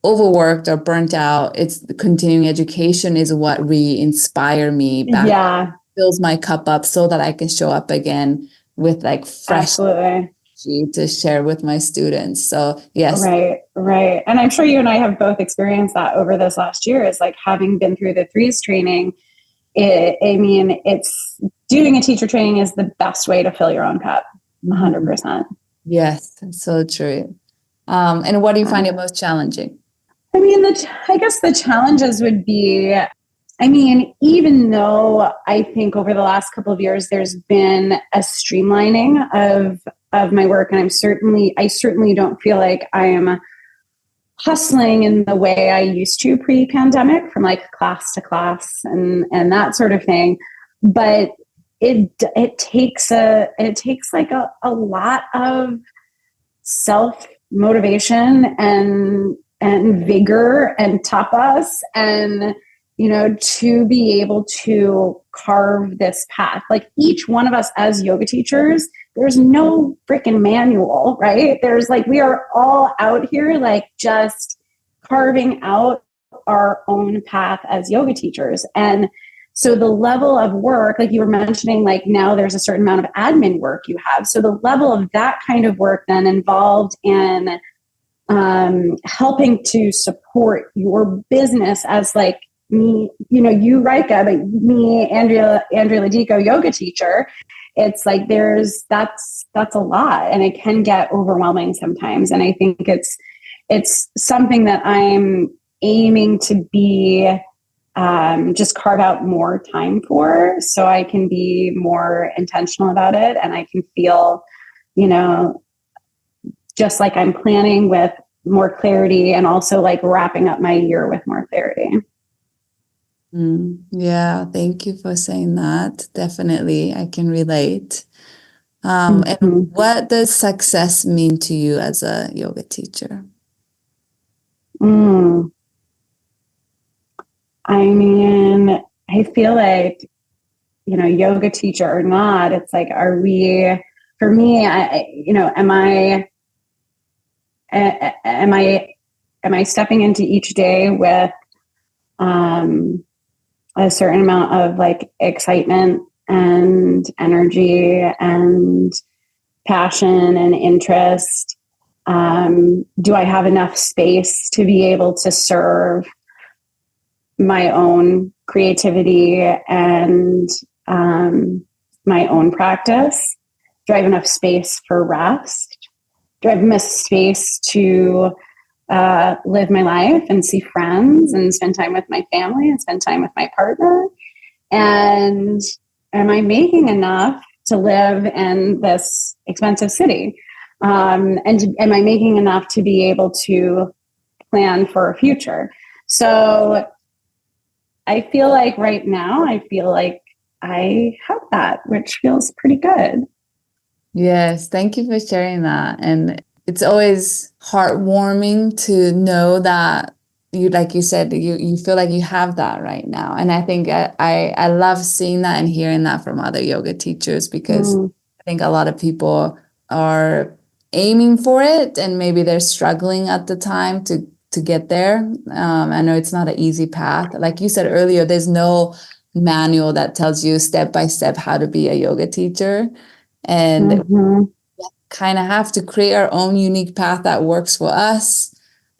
B: overworked or burnt out, it's the continuing education is what really inspire me back.
A: Yeah.
B: Fills my cup up so that I can show up again with like fresh
A: Absolutely.
B: to share with my students. So yes.
A: Right. And I'm sure you and I have both experienced that over this last year, is like having been through the Threes training. It's doing a teacher training is the best way to fill your own cup. 100%.
B: Yes, that's so true. And what do you find it most challenging?
A: I mean, I guess the challenges would be, even though I think over the last couple of years, there's been a streamlining of my work. And I certainly don't feel like I am hustling in the way I used to pre-pandemic, from like class to class and that sort of thing. But it takes like a lot of self-motivation and vigor and tapas, and to be able to carve this path. Like each one of us as yoga teachers, there's no freaking manual, right? There's like, we are all out here like just carving out our own path as yoga teachers. And so the level of work, like you were mentioning, like now there's a certain amount of admin work you have. So the level of that kind of work then involved in helping to support your business as like me, you, Rika, but me, Andrea Lodico, yoga teacher. It's like that's a lot, and it can get overwhelming sometimes. And I think it's something that I'm aiming to be just carve out more time for, so I can be more intentional about it, and I can feel, just like I'm planning with more clarity, and also like wrapping up my year with more clarity.
B: Yeah, thank you for saying that. Definitely, I can relate. And what does success mean to you as a yoga teacher?
A: I mean, I feel like, yoga teacher or not, it's like, for me, am I stepping into each day with a certain amount of like excitement and energy and passion and interest? Do I have enough space to be able to serve my own creativity and my own practice? Do I have enough space for rest? Do I have enough space to live my life and see friends and spend time with my family and spend time with my partner? And am I making enough to live in this expensive city? And am I making enough to be able to plan for a future? So I feel like right now, I have that, which feels pretty good.
B: Yes, thank you for sharing that. And it's always heartwarming to know that you, like you said, you feel like you have that right now. And I think I love seeing that and hearing that from other yoga teachers, because I think a lot of people are aiming for it and maybe they're struggling at the time to get there. I know it's not an easy path. Like you said earlier, there's no manual that tells you step by step how to be a yoga teacher. And kind of have to create our own unique path that works for us.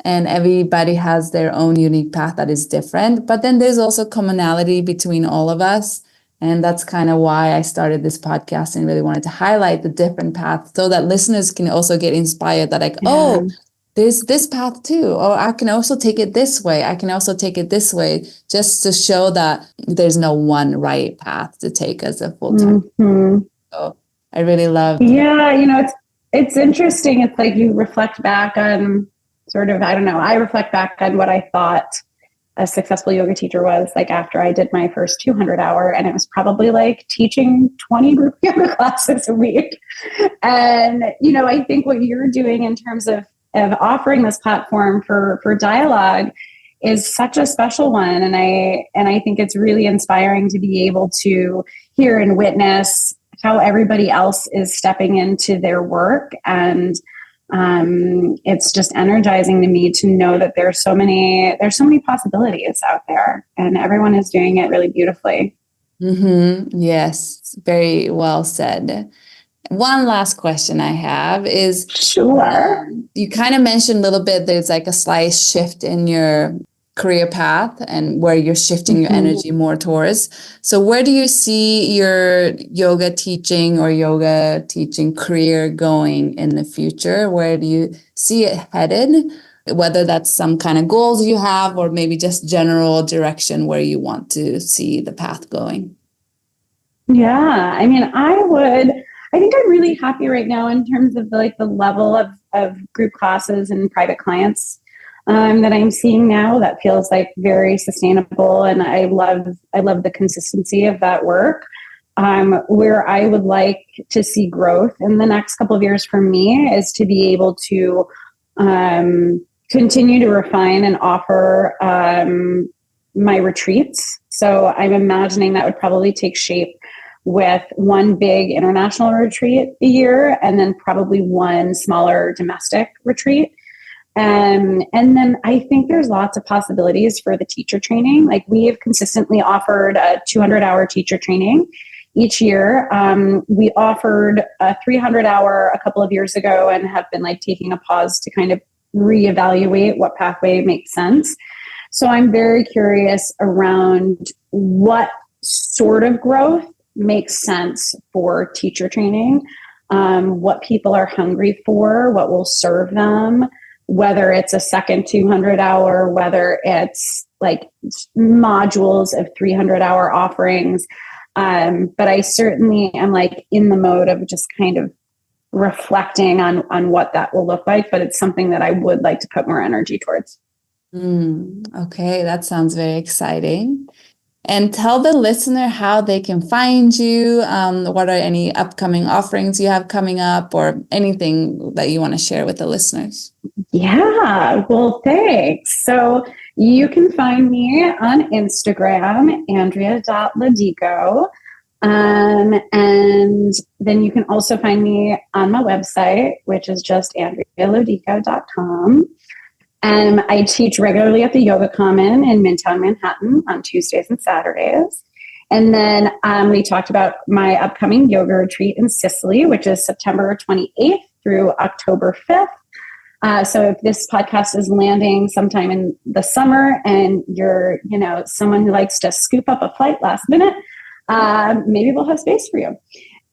B: And everybody has their own unique path that is different. But then there's also commonality between all of us. And that's kind of why I started this podcast and really wanted to highlight the different paths so that listeners can also get inspired that, like, oh, there's this path too. Or I can also take it this way. I can also take it this way, just to show that there's no one right path to take as a full-time. So I really love.
A: Yeah, you know, it's interesting. It's like you reflect back on sort of, I don't know, I reflect back on what I thought a successful yoga teacher was like after I did my first 200 hour, and it was probably like teaching 20 group yoga classes a week. And, you know, I think what you're doing in terms of offering this platform for dialogue is such a special one. And I think it's really inspiring to be able to hear and witness how everybody else is stepping into their work. And it's just energizing to me to know that there's so many possibilities out there, and everyone is doing it really beautifully.
B: Yes, very well said. One last question I have is,
A: sure.
B: You kind of mentioned a little bit, there's like a slight shift in your career path and where you're shifting your energy more towards. So where do you see your yoga teaching career going in the future? Where do you see it headed? Whether that's some kind of goals you have, or maybe just general direction where you want to see the path going.
A: Yeah, I mean, I think I'm really happy right now in terms of the level of group classes and private clients that I'm seeing now. That feels like very sustainable, and I love the consistency of that work. Where I would like to see growth in the next couple of years for me is to be able to continue to refine and offer my retreats. So I'm imagining that would probably take shape with one big international retreat a year, and then probably one smaller domestic retreat. And then I think there's lots of possibilities for the teacher training. Like, we have consistently offered a 200-hour teacher training each year. We offered a 300-hour a couple of years ago, and have been like taking a pause to kind of reevaluate what pathway makes sense. So I'm very curious around what sort of growth makes sense for teacher training, what people are hungry for, what will serve them, whether it's a second 200-hour, whether it's like modules of 300-hour offerings. But I certainly am like in the mode of just kind of reflecting on what that will look like, but it's something that I would like to put more energy towards.
B: Okay, that sounds very exciting. And tell the listener how they can find you. What are any upcoming offerings you have coming up, or anything that you want to share with the listeners? Yeah,
A: well, thanks. So you can find me on Instagram, Andrea.Lodico. And then you can also find me on my website, which is just AndreaLodico.com. I teach regularly at the Yoga Common in Midtown Manhattan on Tuesdays and Saturdays. And then we talked about my upcoming yoga retreat in Sicily, which is September 28th through October 5th. So if this podcast is landing sometime in the summer and you're, someone who likes to scoop up a flight last minute, maybe we'll have space for you.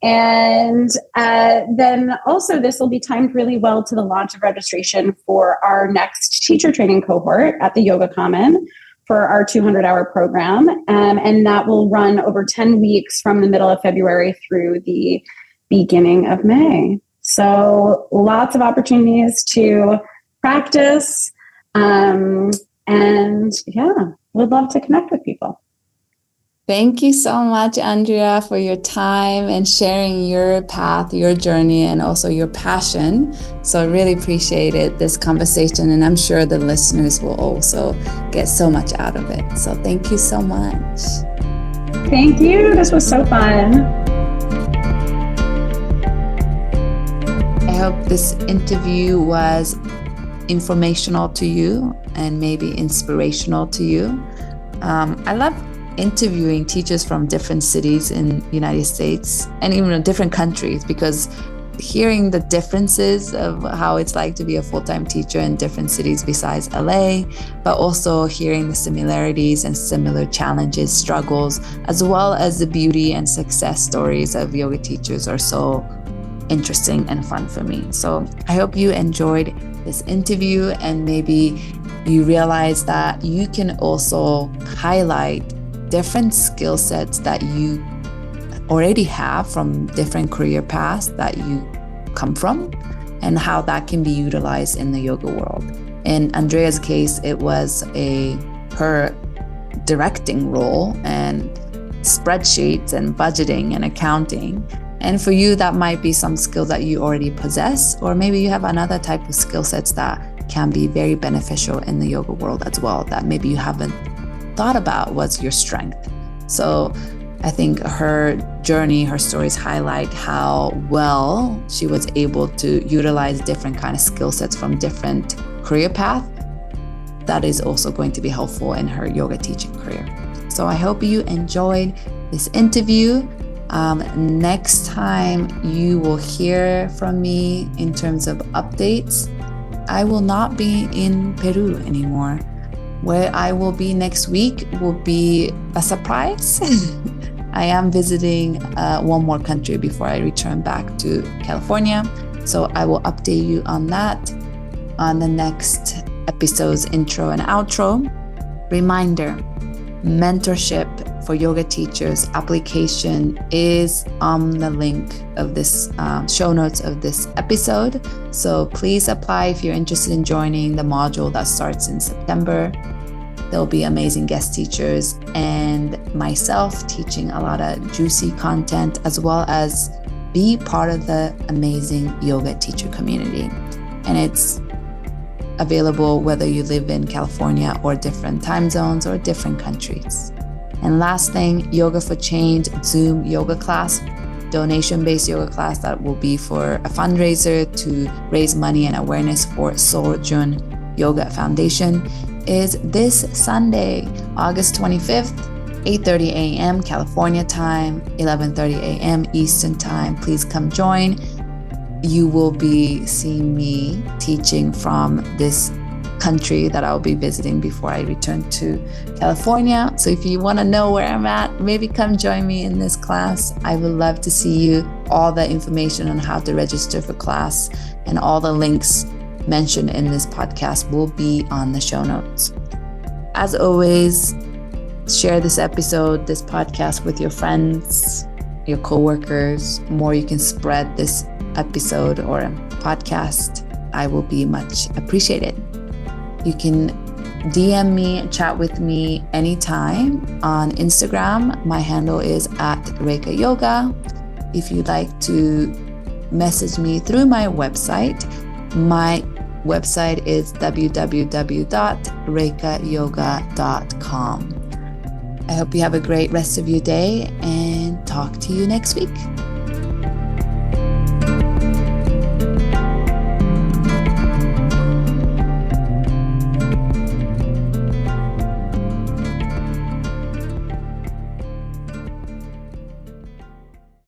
A: And then also this will be timed really well to the launch of registration for our next teacher training cohort at the Yoga Common for our 200-hour program. And that will run over 10 weeks from the middle of February through the beginning of May. So lots of opportunities to practice. And yeah, would love to connect with people.
B: Thank you so much, Andrea, for your time and sharing your path, your journey, and also your passion. So I really appreciated this conversation, and I'm sure the listeners will also get so much out of it. So thank you so much.
A: Thank you. This was so fun.
B: I hope this interview was informational to you and maybe inspirational to you. I love interviewing teachers from different cities in the United States and even different countries, because hearing the differences of how it's like to be a full-time teacher in different cities besides LA, but also hearing the similarities and similar challenges, struggles, as well as the beauty and success stories of yoga teachers are so interesting and fun for me. So I hope you enjoyed this interview, and maybe you realize that you can also highlight different skill sets that you already have from different career paths that you come from, and how that can be utilized in the yoga world. In Andrea's case, it was her directing role and spreadsheets and budgeting and accounting. And for you, that might be some skill that you already possess, or maybe you have another type of skill sets that can be very beneficial in the yoga world as well, that maybe you haven't thought about was your strength. So I think her journey, her stories highlight how well she was able to utilize different kind of skill sets from different career paths. That is also going to be helpful in her yoga teaching career. So I hope you enjoyed this interview. Next time you will hear from me in terms of updates, I will not be in Peru anymore. Where I will be next week will be a surprise. I am visiting one more country before I return back to California. So I will update you on that on the next episode's intro and outro. Reminder, mentorship for yoga teachers application is on the link of this show notes of this episode. So please apply if you're interested in joining the module that starts in September. There'll be amazing guest teachers and myself teaching a lot of juicy content, as well as be part of the amazing yoga teacher community. And it's available whether you live in California or different time zones or different countries. And last thing, Yoga for Change Zoom yoga class, donation-based yoga class that will be for a fundraiser to raise money and awareness for Soljun Yoga Foundation, is this Sunday, August 25th, 8:30 a.m. California time, 11:30 a.m. Eastern time. Please come join. You will be seeing me teaching from this country that I'll be visiting before I return to California. So if you want to know where I'm at, maybe come join me in this class. I would love to see you. All the information on how to register for class and all the links mentioned in this podcast will be on the show notes. As always, share this episode, this podcast with your friends, your coworkers. The more you can spread this episode or podcast, I will be much appreciated. You can DM me, chat with me anytime on Instagram. My handle is @ReikaYoga. If you'd like to message me through my website website is www.reikayoga.com. I hope you have a great rest of your day and talk to you next week.